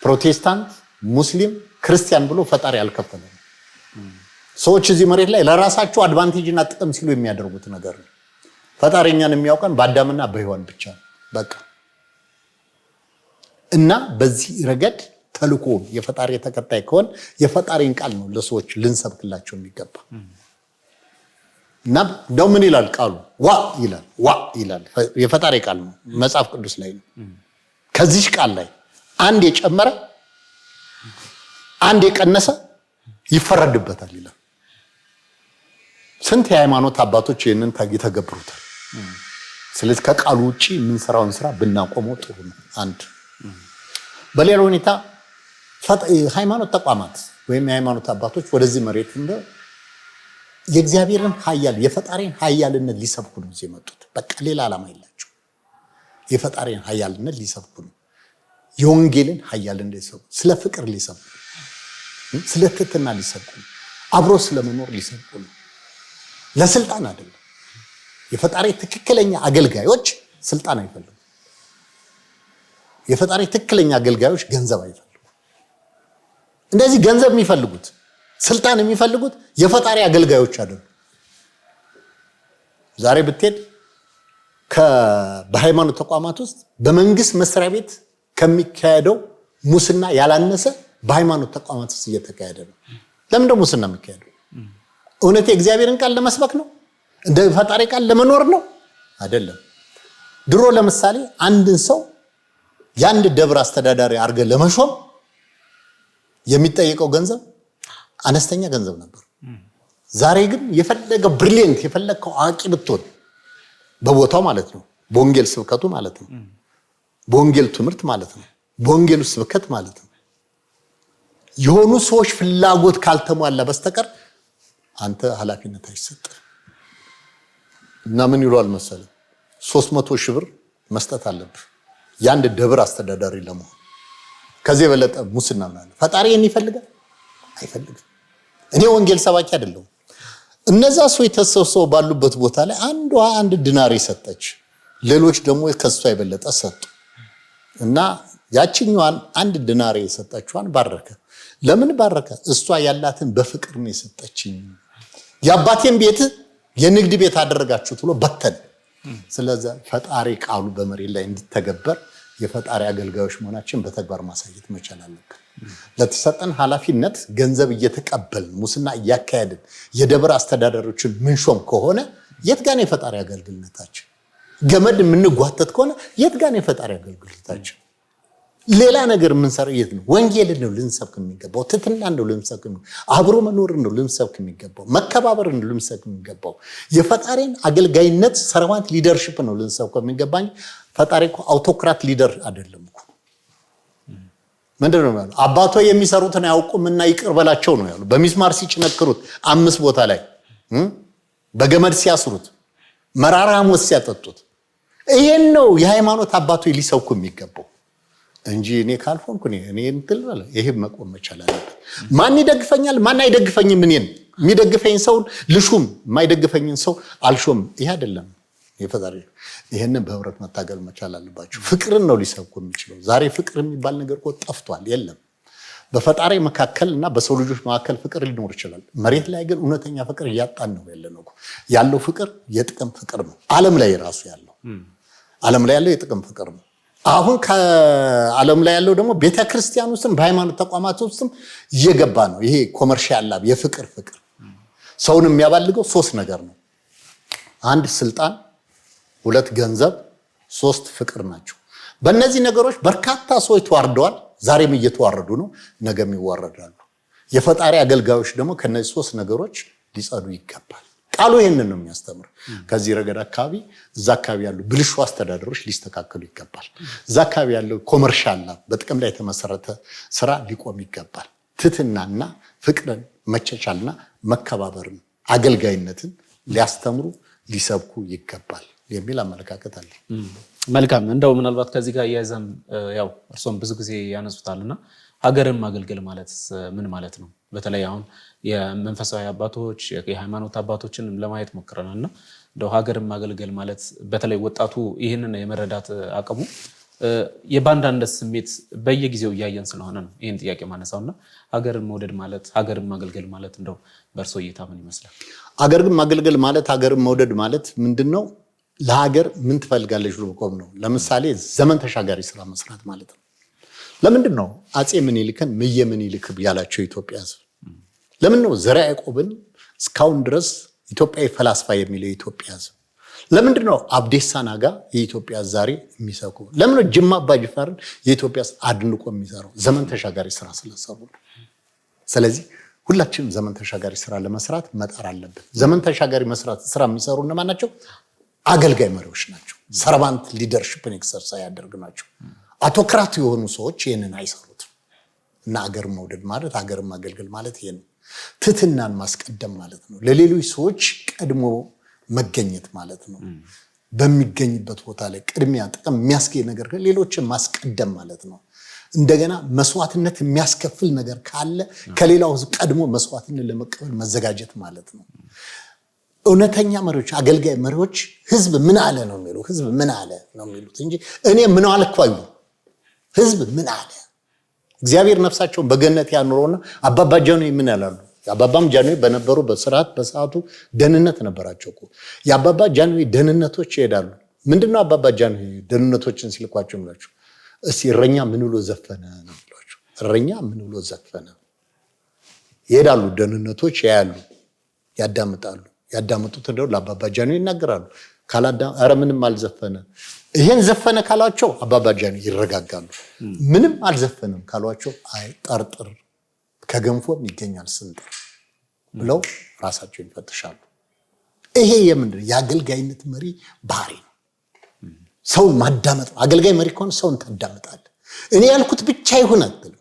A: ፕሮቴስታንት፣ ሙስሊም፣ ክርስቲያን ብሎ ፈጣሪ አልከፈለም። ሰዎች እዚህ መሬት ላይ ለራሳቸው አድቫንቴጅ እና ጥቅም ሲሉ የሚያደርጉት ነገር ነው። ፈጣሪ እኛን የሚያውቀን በአዳምና በሔዋን ብቻ ነው በቃ። እና በዚህ ረገድ ተልኮ የፈጣሪ ተከታይ ከሆነ የፈጣሪን ቃል ነው ለሰዎች ልንሰብክላቸው የሚገባ። እና ደው ምን ይላል ቃሉ? ዋ ይላል የፈጣሪ ቃል ነው፣ መጽሐፍ ቅዱስ ላይ ነው። ከዚህ ቃል ላይ አንድ የጨመረ አንድ የቀነሰ ይፈረድበታል ይላል። ስንት የሃይማኖት አባቶች ይህንን ይተገብሩታል። ስለዚህ ከቃሉ ውጪ የምንሰራውን ስራ ብናቆመው ጥሩ ነው። አንድ በሌላ ሁኔታ ሃይማኖት ተቋማት ወይም የሃይማኖት አባቶች ወደዚህ መሬት እንደ የእግዚአብሔርን ኃያል የፈጣሪን ኃያልነት ሊሰብኩ ነው የመጡት። በቃ ሌላ ዓላማ የላቸው። የፈጣሪን ኃያልነት ሊሰብኩ ነው። የወንጌልን ኃያልነት ሊሰብኩ፣ ስለ ፍቅር ሊሰብኩ፣ ስለ ትህትና ሊሰብኩ፣ አብሮ ስለመኖር ሊሰብኩ ነው። ለስልጣን አይደለም። የፈጣሪ ትክክለኛ አገልጋዮች ስልጣን አይፈልጉም። የፈጣሪ ትክክለኛ አገልጋዮች ገንዘብ አይፈልጉም። እንደዚህ ገንዘብ የሚፈልጉት ስልጣን የሚፈልጉት የፈጣሪ አገልጋዮች አይደሉም። ዛሬ ብትሄድ በሃይማኖት ተቋማት ውስጥ በመንግስት መስሪያ ቤት ከሚካሄደው ሙስና ያላነሰ በሃይማኖት ተቋማት ውስጥ እየተካሄደ ነው። ለምን ደግሞ ሙስና የሚካሄደው? እውነት የእግዚአብሔርን ቃል ለመስበክ ነው? እንደ ፈጣሪ ቃል ለመኖር ነው? አይደለም። ድሮ ለምሳሌ አንድን ሰው የአንድ ደብር አስተዳዳሪ አድርገህ ለመሾም የሚጠየቀው ገንዘብ አነስተኛ ገንዘብ ነበር። ዛሬ ግን የፈለገው ብሪሊየንት የፈለገው አዋቂ ብትሆን በቦታው ማለት ነው፣ በወንጌል ስብከቱ ማለት ነው፣ በወንጌል ትምህርት ማለት ነው፣ በወንጌል ስብከት ማለት ነው፣ የሆኑ ሰዎች ፍላጎት ካልተሟላ በስተቀር አንተ ኃላፊነት አይሰጥም። እና ምን ይሏል መሰለህ 300 ሺህ ብር መስጠት አለብህ የአንድ ደብር አስተዳዳሪ ለመሆን። ከዚህ የበለጠ ሙስና ማለት ፈጣሪ ይፈልጋል? አይፈልግም። እኔ ወንጌል ሰባኪ አይደለሁም። እነዛ ሰዎች ተሰብስበው ባሉበት ቦታ ላይ አንድ ዲናር ሰጠች፣ ሌሎች ደግሞ ከሷ የበለጠ ሰጡ። እና ያቺኛዋን አንድ ዲናር የሰጠችዋን ባረከ። ለምን ባረከ? እሷ ያላትን በፍቅር ነው የሰጠችኝ። የአባቴን ቤት የንግድ ቤት አደረጋችሁት ብሎ በተን። ስለዚህ ፈጣሪ ቃሉ በመሬት ላይ እንዲተገበር የፈጣሪ አገልጋዮች መሆናችን በተግባር ማሳየት መቻል አለብን። ለተሰጠን ኃላፊነት ገንዘብ እየተቀበልን ሙስና እያካሄድን የደብር አስተዳዳሪዎችን ምንሾም ከሆነ የት ጋር ነው የፈጣሪ አገልግሎታችን? ገመድ የምንጓተት ከሆነ የት ጋር ነው የፈጣሪ አገልግሎታችን? ሌላ ነገር የምንሰራው የት ነው? ወንጌል ነው ልንሰብክ የሚገባው፣ ትትና ነው ልንሰብክ የሚገባው፣ አብሮ መኖር ነው ልንሰብክ የሚገባው፣ መከባበር ነው ልንሰብክ የሚገባው፣ የፈጣሪን አገልጋይነት ሰርቫንት ሊደርሺፕ ነው ልንሰብክ የሚገባኝ። ፈጣሪ እኮ አውቶክራት ሊደር አይደለም እኮ። ምንድነው ማለት? አባቶ የሚሰሩትን አያውቁምና ይቅር በላቸው ነው ያለው። በሚስማር ሲጭነክሩት 5 ቦታ ላይ በገመድ ሲያስሩት መራራ ሞት ሲያጠጡት፣ ይሄን ነው የሃይማኖት አባቶ ሊሰብኩ የሚገባው እንጂ እኔ ካልሆንኩ እኔ እንትን በለ። ይሄ መቆም መቻል አለበት። ማን ይደግፈኛል ማን አይደግፈኝም? እኔን የሚደግፈኝ ሰው ልሹም፣ የማይደግፈኝን ሰው አልሾም። ይሄ አይደለም የፈጣሪ። ይሄንን በህብረት መታገል መቻል አለባቸው። ፍቅርን ነው ሊሰብኩ የሚችለው። ዛሬ ፍቅር የሚባል ነገር እኮ ጠፍቷል፣ የለም። በፈጣሪ መካከል እና በሰው ልጆች መካከል ፍቅር ሊኖር ይችላል። መሬት ላይ ግን እውነተኛ ፍቅር እያጣን ነው ያለነው። ያለው ፍቅር የጥቅም ፍቅር ነው። ዓለም ላይ ራሱ ያለው የጥቅም ፍቅር ነው። አሁን ከዓለም ላይ ያለው ደግሞ ቤተክርስቲያን ውስጥም በሃይማኖት ተቋማት ውስጥም እየገባ ነው። ይሄ ኮመርሻል ላብ የፍቅር ፍቅር ሰውን የሚያባልገው 3 ነገር ነው። 1 ስልጣን፣ 2 ገንዘብ፣ 3 ፍቅር ናቸው። በእነዚህ ነገሮች በርካታ ሰዎች ተዋርደዋል። ዛሬም እየተዋረዱ ነው፣ ነገም ይዋረዳሉ። የፈጣሪ አገልጋዮች ደግሞ ከነዚህ 3 ነገሮች ሊጸዱ ይገባል። ቃሉ ይሄንን ነው የሚያስተምር። ከዚህ ረገድ አካባቢ እዛ አካባቢ ያሉ ብልሹ አስተዳደሮች ሊስተካከሉ ይገባል። እዛ አካባቢ ያለው ኮመርሻል በጥቅም ላይ የተመሰረተ ስራ ሊቆም ይገባል። ትህትናና ፍቅርን፣ መቻቻልና መከባበርን፣ አገልጋይነትን ሊያስተምሩ ሊሰብኩ ይገባል የሚል አመለካከት አለ።
B: መልካም። እንደው ምናልባት ከዚህ ጋር እያያዘን ያው እርሶም ብዙ ጊዜ ያነሱታልና ሀገርን ማገልገል ማለት ምን ማለት ነው? በተለይ አሁን የመንፈሳዊ አባቶች የሃይማኖት አባቶችን ለማየት ሞክረናልና እንደው ሀገርን ማገልገል ማለት በተለይ ወጣቱ ይህንን የመረዳት አቅሙ የባንዳነት ስሜት በየጊዜው እያየን ስለሆነ ነው ይህን ጥያቄ ማነሳውና ሀገርን መውደድ ማለት ሀገርን ማገልገል ማለት እንደው በእርሶ እይታ ምን ይመስላል?
A: ሀገርን ማገልገል ማለት ሀገርን መውደድ ማለት ምንድነው? ለሀገር ምን ትፈልጋለች ብሎ መቆም ነው። ለምሳሌ ዘመን ተሻጋሪ ስራ መስራት ማለት ነው። ለምንድን ነው አፄ ምኒልክን ምየ ምኒልክ ያላቸው ኢትዮጵያ ሕዝብ? ለምን ነው ዘርዓ ያዕቆብን እስካሁን ድረስ ኢትዮጵያዊ ፈላስፋ የሚለው የኢትዮጵያ ሕዝብ? ለምንድን ነው አብዴሳ ናጋ የኢትዮጵያ ዛሬ የሚሰኩ? ለምን ነው ጅማ አባጅፋርን የኢትዮጵያ አድንቆ የሚሰራው? ዘመን ተሻጋሪ ስራ ስለሰሩ። ስለዚህ ሁላችንም ዘመን ተሻጋሪ ስራ ለመስራት መጣር አለብን። ዘመን ተሻጋሪ ስራ የሚሰሩ እነማን ናቸው? አገልጋይ መሪዎች ናቸው። ሰርቫንት ሊደርሺፕን ኤክሰርሳይዝ ያደርግ ናቸው። አውቶክራት የሆኑ ሰዎች ይህንን አይሰሩትም። እና አገርን መውደድ ማለት አገርን ማገልገል ማለት ይሄ ነው። ትህትናን ማስቀደም ማለት ነው። ለሌሎች ሰዎች ቀድሞ መገኘት ማለት ነው። በሚገኝበት ቦታ ላይ ቅድሚያ ጥቅም የሚያስገኝ ነገር ሌሎችን ማስቀደም ማለት ነው። እንደገና መስዋዕትነት የሚያስከፍል ነገር ካለ ከሌላው ቀድሞ መስዋዕትነት ለመቀበል መዘጋጀት ማለት ነው። እውነተኛ መሪዎች፣ አገልጋይ መሪዎች ህዝብ ምን አለ ነው የሚሉ ህዝብ ምን አለ ነው የሚሉት እንጂ እኔ ምን አልኩ አይሉ። ህዝብ ምን አለ? እግዚአብሔር ነፍሳቸውን በገነት ያኑረውና አባባ ጃንሆይ ምን ያላሉ? አባባም ጃንሆይ በነበሩ በሰዓቱ ደህንነት ነበራቸው እኮ። የአባባ ጃንሆይ ደህንነቶች ይሄዳሉ። ምንድነው አባባ ጃንሆይ ደህንነቶችን ሲልኳቸው የሚሏቸው? እስቲ እረኛ ምን ብሎ ዘፈነ ነው የሚሏቸው። እረኛ ምን ብሎ ዘፈነ ይሄዳሉ። ደህንነቶች ያያሉ፣ ያዳምጣሉ። ያዳምጡት እንደው ለአባባ ጃንሆይ ይናገራሉ። ኧረ ምንም አልዘፈነ፣ ይሄን ዘፈነ ካሏቸው አባባ ጃንሆይ ይረጋጋሉ። ምንም አልዘፈነም ካሏቸው አይ ጠርጥር ከገንፎም ይገኛል ስንጥር ብለው ራሳቸውን ይፈትሻሉ። ይሄ የምንድነው? የአገልጋይነት መሪ ባህሪ ነው። ሰውን ማዳመጥ ነው። አገልጋይ መሪ ከሆነ ሰውን ታዳምጣለህ። እኔ ያልኩት ብቻ ይሁን አትልም።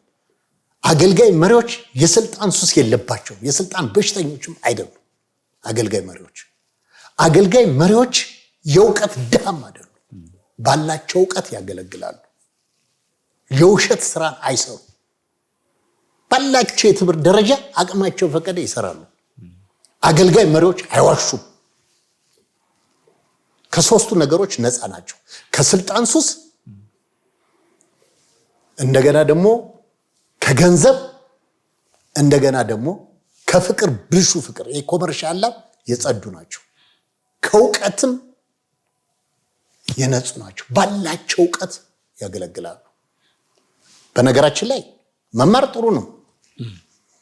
A: አገልጋይ መሪዎች የስልጣን ሱስ የለባቸውም። የስልጣን በሽተኞችም አይደሉም። አገልጋይ መሪዎች የእውቀት ድሃም አይደሉም። ባላቸው እውቀት ያገለግላሉ። የውሸት ስራን አይሰሩ። ባላቸው የትምህርት ደረጃ አቅማቸው ፈቀደ ይሰራሉ። አገልጋይ መሪዎች አይዋሹም። ከሶስቱ ነገሮች ነፃ ናቸው። ከስልጣን ሱስ፣ እንደገና ደግሞ ከገንዘብ፣ እንደገና ደግሞ ከፍቅር ብልሹ ፍቅር የኮመርሻል ላብ የጸዱ ናቸው። ከእውቀትም የነጹ ናቸው። ባላቸው እውቀት ያገለግላሉ። በነገራችን ላይ መማር ጥሩ ነው።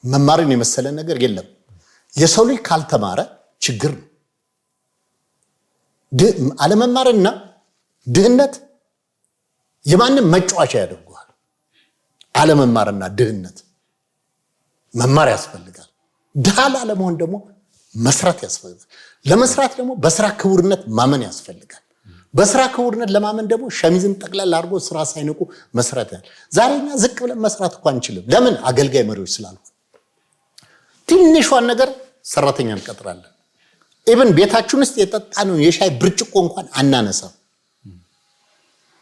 A: መማርን የመሰለ ነገር የለም። የሰው ልጅ ካልተማረ ችግር ነው። አለመማርና ድህነት የማንም መጫወቻ ያደርጉሃል። አለመማርና ድህነት መማር ያስፈልጋል። ድሃ ላለመሆን ደግሞ መስራት ያስፈልጋል። ለመስራት ደግሞ በስራ ክቡርነት ማመን ያስፈልጋል። በስራ ክቡርነት ለማመን ደግሞ ሸሚዝን ጠቅላላ አድርጎ ስራ ሳይንቁ መስራት ያለ። ዛሬኛ ዝቅ ብለን መስራት እንኳን አንችልም። ለምን? አገልጋይ መሪዎች ስላልሆነ። ትንሿን ነገር ሰራተኛ እንቀጥራለን። ኢቭን ቤታችን ውስጥ የጠጣነው የሻይ ብርጭቆ እንኳን አናነሳም።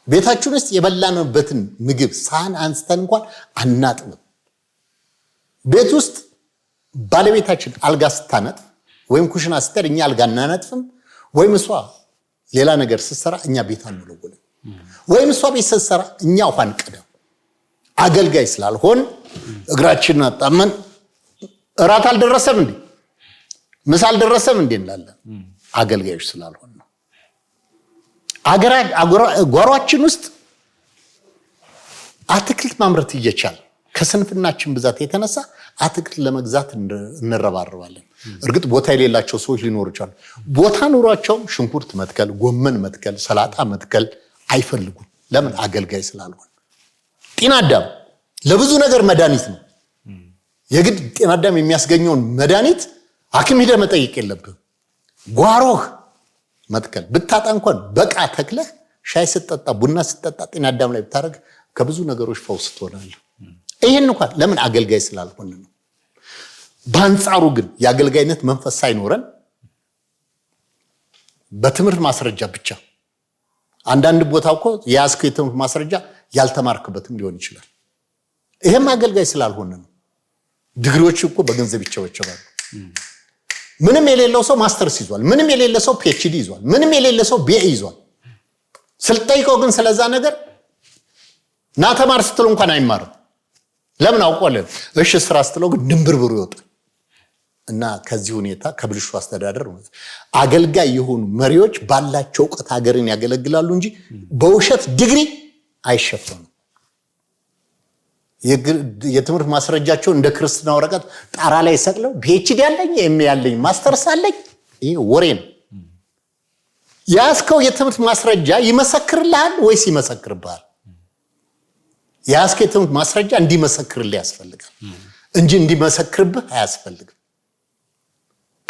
A: ቤታችን ውስጥ የበላንበትን ምግብ ሳህን አንስተን እንኳን አናጥብም። ቤት ውስጥ ባለቤታችን አልጋ ስታነጥፍ ወይም ኩሽና ስትሄድ እኛ አልጋ እናነጥፍም። ወይም እሷ ሌላ ነገር ስትሰራ እኛ ቤት አንወለውልም። ወይም እሷ ቤት ስትሰራ እኛ ውሃ አንቀዳም። አገልጋይ ስላልሆን እግራችንን አጣመን እራት አልደረሰም እንዴ ምሳ አልደረሰም እንዴ እንላለን። አገልጋዮች ስላልሆን ነው። ጓሯችን ውስጥ አትክልት ማምረት እየቻል ከስንፍናችን ብዛት የተነሳ አትክልት ለመግዛት እንረባረባለን። እርግጥ ቦታ የሌላቸው ሰዎች ሊኖሩ ይችላሉ። ቦታ ኑሯቸው ሽንኩርት መትከል፣ ጎመን መትከል፣ ሰላጣ መትከል አይፈልጉም። ለምን? አገልጋይ ስላልሆን። ጤና አዳም ለብዙ ነገር መድኃኒት ነው። የግድ ጤና አዳም የሚያስገኘውን መድኃኒት ሐኪም ሄደህ መጠየቅ የለብህም። ጓሮህ መትከል ብታጣ እንኳን በቃ ተክለህ ሻይ ስትጠጣ ቡና ስትጠጣ ጤና አዳም ላይ ብታደርግ ከብዙ ነገሮች ፈውስ ትሆናለህ። ይሄን እንኳን ለምን? አገልጋይ ስላልሆን ነው። በአንጻሩ ግን የአገልጋይነት መንፈስ ሳይኖረን በትምህርት ማስረጃ ብቻ አንዳንድ ቦታ እኮ የያዝከው የትምህርት ማስረጃ ያልተማርክበትም ሊሆን ይችላል። ይሄም አገልጋይ ስላልሆን ነው። ዲግሪዎች እኮ በገንዘብ ይቸበቸባሉ። ምንም የሌለው ሰው ማስተርስ ይዟል። ምንም የሌለ ሰው ፒኤችዲ ይዟል። ምንም የሌለ ሰው ቢኤ ይዟል። ስልጠይቀው ግን ስለዛ ነገር ና ተማር ስትለው እንኳን አይማርም። ለምን? አውቆለም። እሺ ስራ ስትለው ግን ድንብርብሩ ይወጣል። እና ከዚህ ሁኔታ ከብልሹ አስተዳደር አገልጋይ የሆኑ መሪዎች ባላቸው እውቀት ሀገርን ያገለግላሉ እንጂ በውሸት ዲግሪ አይሸፈኑም። የትምህርት ማስረጃቸው እንደ ክርስትና ወረቀት ጣራ ላይ ሰቅለው ፒኤችዲ ያለኝ ያለኝ ማስተርስ አለኝ። ይሄ ወሬ ነው። ያስከው የትምህርት ማስረጃ ይመሰክርልሃል ወይስ ይመሰክርብሃል? ያስከው የትምህርት ማስረጃ እንዲመሰክርልህ ያስፈልጋል እንጂ እንዲመሰክርብህ አያስፈልግም።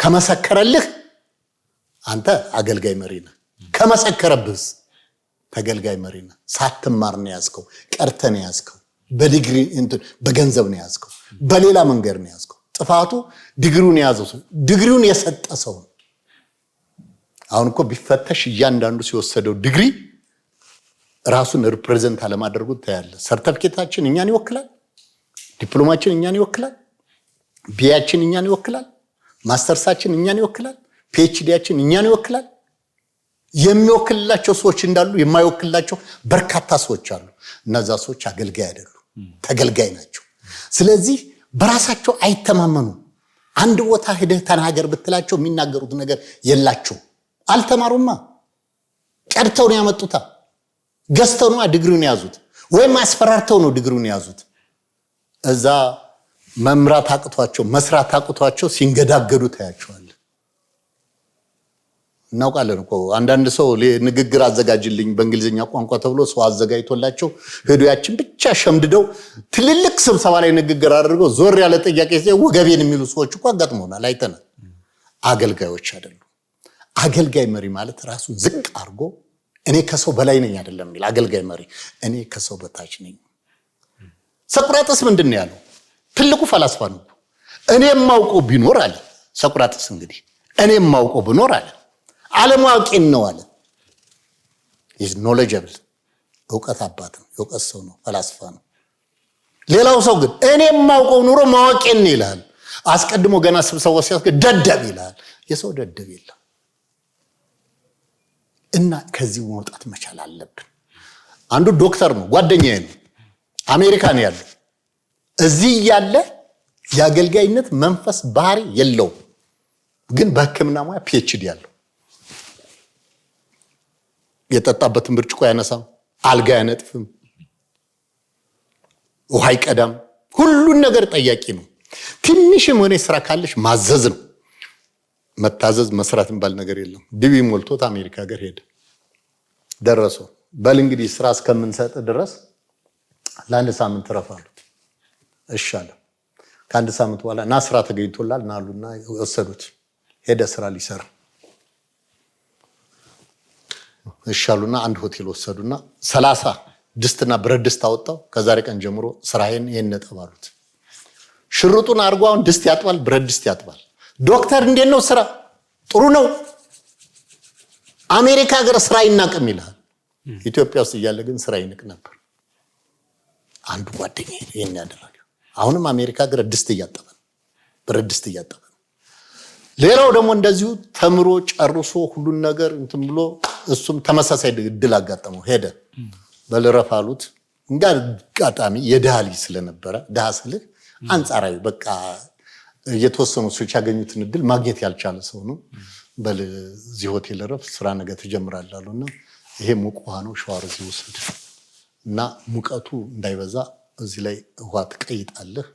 A: ከመሰከረልህ አንተ አገልጋይ መሪ ነህ። ከመሰከረብህስ ተገልጋይ መሪ ነህ። ሳትማር ነው ያዝከው፣ ቀርተህ ነው ያዝከው፣ በዲግሪ በገንዘብ ነው ያዝከው፣ በሌላ መንገድ ነው ያዝከው። ጥፋቱ ዲግሪውን ያዘው ሰው፣ ዲግሪውን የሰጠ ሰው። አሁን እኮ ቢፈተሽ እያንዳንዱ ሲወሰደው ዲግሪ ራሱን ሪፕሬዘንት አለማድረጉ ታያለ። ሰርተፊኬታችን እኛን ይወክላል፣ ዲፕሎማችን እኛን ይወክላል፣ ቢኤያችን እኛን ይወክላል፣ ማስተርሳችን እኛን ይወክላል፣ ፒኤችዲያችን እኛን ይወክላል። የሚወክልላቸው ሰዎች እንዳሉ የማይወክልላቸው በርካታ ሰዎች አሉ። እነዛ ሰዎች አገልጋይ አይደሉም፣ ተገልጋይ ናቸው። ስለዚህ በራሳቸው አይተማመኑም። አንድ ቦታ ሄደህ ተናገር ብትላቸው የሚናገሩት ነገር የላቸው። አልተማሩማ። ቀድተው ነው ያመጡታ። ገዝተው ነው ዲግሪውን ያዙት፣ ወይም አስፈራርተው ነው ዲግሪውን ያዙት። እዛ መምራት አቅቷቸው መስራት አቅቷቸው ሲንገዳገዱ ታያቸዋል። እናውቃለን እኮ አንዳንድ ሰው ንግግር አዘጋጅልኝ በእንግሊዝኛ ቋንቋ ተብሎ ሰው አዘጋጅቶላቸው ሄዶ ያችን ብቻ ሸምድደው ትልልቅ ስብሰባ ላይ ንግግር አድርገው ዞር ያለ ጥያቄ ሲጠይቁ ወገቤን የሚሉ ሰዎች እኮ አጋጥመውናል፣ አይተናል። አገልጋዮች አይደሉም። አገልጋይ መሪ ማለት ራሱ ዝቅ አድርጎ እኔ ከሰው በላይ ነኝ አይደለም የሚል አገልጋይ መሪ እኔ ከሰው በታች ነኝ። ሶቅራጥስ ምንድን ነው ያለው? ትልቁ ፈላስፋ ነው። እኔ የማውቀው ቢኖር አለ ሶቅራጥስ። እንግዲህ እኔ የማውቀው ቢኖር አለ አለማወቄን ነው አለ። ይህ ኖሌጀብል እውቀት አባት ነው፣ የእውቀት ሰው ነው፣ ፈላስፋ ነው። ሌላው ሰው ግን እኔ የማውቀው ኑሮ ማወቄን ነው ይላል። አስቀድሞ ገና ስብሰባ ሲያስገድ ደደብ ይላል። የሰው ደደብ የለም። እና ከዚህ መውጣት መቻል አለብን። አንዱ ዶክተር ነው፣ ጓደኛዬ ነው፣ አሜሪካ ነው ያለው። እዚህ ያለ የአገልጋይነት መንፈስ ባህሪ የለውም፣ ግን በሕክምና ሙያ ፒኤችዲ ያለው የጠጣበትን ብርጭቆ ያነሳም፣ አልጋ ያነጥፍም፣ ውሃ ይቀዳም፣ ሁሉን ነገር ጠያቂ ነው። ትንሽም ሆነ ስራ ካለሽ ማዘዝ ነው። መታዘዝ መስራት የሚባል ነገር የለም። ዲቪ ሞልቶት አሜሪካ ሀገር ሄደ። ደረሰው በል እንግዲህ ስራ እስከምንሰጥ ድረስ ለአንድ ሳምንት ረፋሉት። እሺ አለ። ከአንድ ሳምንት በኋላ ና ስራ ተገኝቶላል ናሉና ወሰዱት። ሄደ ስራ ሊሰራ። እሺ አሉና አንድ ሆቴል ወሰዱና 30 ድስትና ብረት ድስት አወጣው። ከዛሬ ቀን ጀምሮ ስራዬን ይሄን ነጥብ አሉት። ሽሩጡን አድርጎ አሁን ድስት ያጥባል፣ ብረት ድስት ያጥባል። ዶክተር እንዴት ነው ስራ? ጥሩ ነው። አሜሪካ ሀገር ስራ ይናቅም ይላል። ኢትዮጵያ ውስጥ እያለ ግን ስራ ይንቅ ነበር። አንዱ ጓደኛዬ ይሄን ያደረገው አሁንም አሜሪካ ሀገር ድስት እያጠበ ነው፣ ብረት ድስት እያጠበ ነው። ሌላው ደግሞ እንደዚሁ ተምሮ ጨርሶ ሁሉን ነገር እንትን ብሎ እሱም ተመሳሳይ እድል አጋጠመው። ሄደ በልረፍ አሉት። እንደ አጋጣሚ የድሃ ልጅ ስለነበረ ድሃ ስልህ አንጻራዊ በቃ የተወሰኑ ሰዎች ያገኙትን እድል ማግኘት ያልቻለ ሰው ነው። በዚህ ሆቴል ረፍ ስራ ነገ ትጀምራለህ አሉና ይሄ ሙቅ ውሃ ነው፣ ሻወር እዚህ ውሰድ እና ሙቀቱ እንዳይበዛ እዚህ ላይ ውሃ ትቀይጣለህ።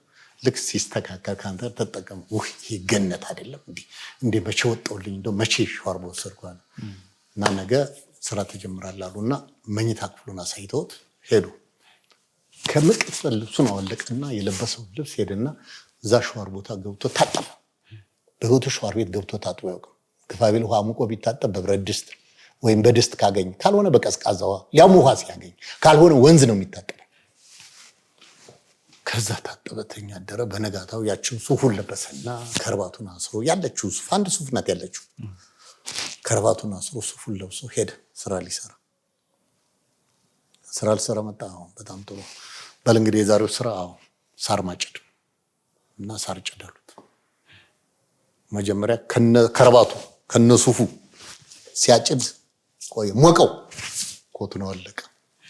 A: ልክ ሲስተካከል ካንተ ተጠቀም። ይሄ ገነት አይደለም እንዴ መቼ ወጣውልኝ እንደው መቼ ሻወር በወሰድኩ አለ እና ነገ ስራ ትጀምራለህ አሉና መኝታ ክፍሉን አሳይተውት ሄዱ። ከመቅጽበት ልብሱን አወለቀና የለበሰው ልብስ ሄደና እዛ ሻወር ቦታ ገብቶ ታጠበ። በህይወቱ ሻወር ቤት ገብቶ ታጥቦ ያውቅም። ግፋቢል ውሃ ሙቆ ቢታጠብ በብረት ድስት ወይም በድስት ካገኝ፣ ካልሆነ በቀዝቃዛ ውሃ፣ ያም ውሃ ሲያገኝ፣ ካልሆነ ወንዝ ነው የሚታጠበው። ከዛ ታጠበተኛ አደረ። በነጋታው ያችን ሱፉን ለበሰና ከርባቱን አስሮ ያለችው ሱፍ አንድ ሱፍ ናት ያለችው። ከርባቱን አስሮ ሱፉን ለብሶ ሄደ ስራ ሊሰራ። ስራ ሊሰራ መጣ። በጣም ጥሩ በል እንግዲህ የዛሬው ስራ ሳር ማጨድ እና ሳር ጨዳሉት። መጀመሪያ ከርባቱ ከነሱፉ ሲያጭድ ቆየ፣ ሞቀው፣ ኮቱን አወለቀ።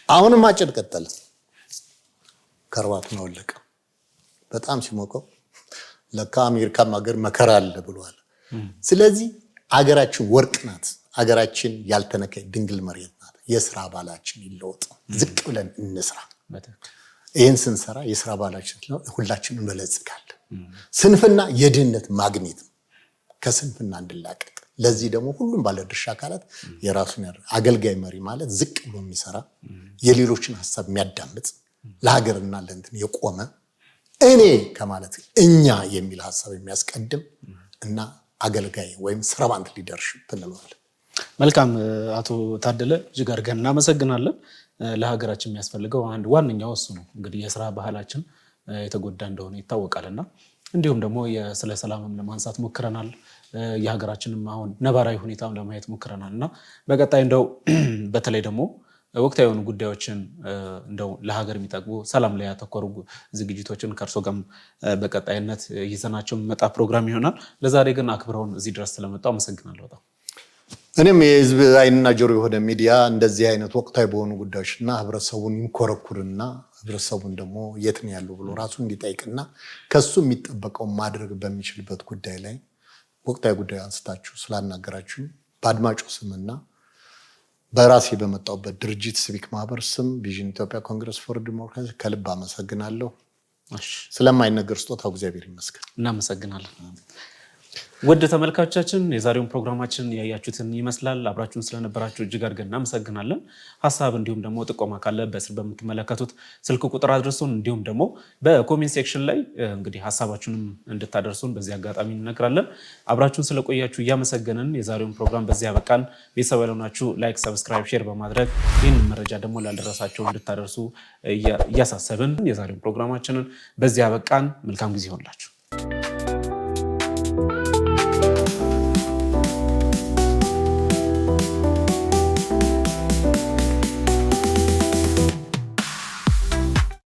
A: አሁንም ማጨድ ቀጠለ፣ ከርባቱን አወለቀ። በጣም ሲሞቀው ለካ አሜሪካም ሀገር መከራ አለ ብሏል። ስለዚህ አገራችን ወርቅ ናት፣ አገራችን ያልተነካ ድንግል መሬት ናት። የስራ ባላችን ይለወጥ፣ ዝቅ ብለን እንስራ። ይህን ስንሰራ የስራ ባላችን ሁላችን እንበለጽጋለን። ስንፍና የድህነት ማግኔት ነው። ከስንፍና እንድላቀቅ። ለዚህ ደግሞ ሁሉም ባለድርሻ አካላት የራሱን አገልጋይ መሪ ማለት ዝቅ ብሎ የሚሰራ የሌሎችን ሀሳብ የሚያዳምጥ ለሀገርና ለእንትን የቆመ እኔ ከማለት እኛ የሚል ሀሳብ የሚያስቀድም እና አገልጋይ ወይም ሰርቫንት ሊደርሺፕ እንለዋለን።
B: መልካም አቶ ታደለ እጅግ አድርገን እናመሰግናለን። ለሀገራችን የሚያስፈልገው አንድ ዋነኛው እሱ ነው። እንግዲህ የስራ ባህላችን የተጎዳ እንደሆነ ይታወቃልና እንዲሁም ደግሞ ስለ ሰላምም ለማንሳት ሞክረናል። የሀገራችንም አሁን ነባራዊ ሁኔታም ለማየት ሞክረናል እና በቀጣይ እንደው በተለይ ደግሞ ወቅታዊ የሆኑ ጉዳዮችን እንደው ለሀገር የሚጠቅሙ ሰላም ላይ ያተኮሩ ዝግጅቶችን ከእርሶ ጋር በቀጣይነት ይዘናቸው የሚመጣ ፕሮግራም ይሆናል። ለዛሬ ግን አክብረውን እዚህ ድረስ ስለመጣው አመሰግናለሁ በጣም።
A: እኔም የህዝብ አይንና ጆሮ የሆነ ሚዲያ እንደዚህ አይነት ወቅታዊ በሆኑ ጉዳዮችና ህብረተሰቡን ይንኮረኩርና ህብረተሰቡን ደግሞ የት ነው ያለው ብሎ ራሱ እንዲጠይቅና ከሱ የሚጠበቀው ማድረግ በሚችልበት ጉዳይ ላይ ወቅታዊ ጉዳይ አንስታችሁ ስላናገራችሁ በአድማጩ ስምና በራሴ በመጣውበት ድርጅት ሲቪክ ማህበር ስም ቪዥን ኢትዮጵያ ኮንግረስ ፎር ዲሞክራሲ ከልብ አመሰግናለሁ። ስለማይነገር ስጦታው እግዚአብሔር ይመስገን።
B: እናመሰግናለን። ውድ ተመልካቾቻችን የዛሬውን ፕሮግራማችን ያያችሁትን ይመስላል። አብራችሁን ስለነበራችሁ እጅግ አድርገን እናመሰግናለን። ሀሳብ እንዲሁም ደግሞ ጥቆማ ካለ በስር በምትመለከቱት ስልክ ቁጥር አድርሱን። እንዲሁም ደግሞ በኮሜንት ሴክሽን ላይ እንግዲህ ሀሳባችሁንም እንድታደርሱን በዚህ አጋጣሚ እንነግራለን። አብራችሁን ስለቆያችሁ እያመሰገንን የዛሬውን ፕሮግራም በዚህ ያበቃን። ቤተሰብ ያልሆናችሁ ላይክ፣ ሰብስክራይብ፣ ሼር በማድረግ ይህንን መረጃ ደግሞ ላልደረሳቸው እንድታደርሱ እያሳሰብን የዛሬውን ፕሮግራማችንን በዚህ ያበቃን። መልካም ጊዜ ይሆንላችሁ።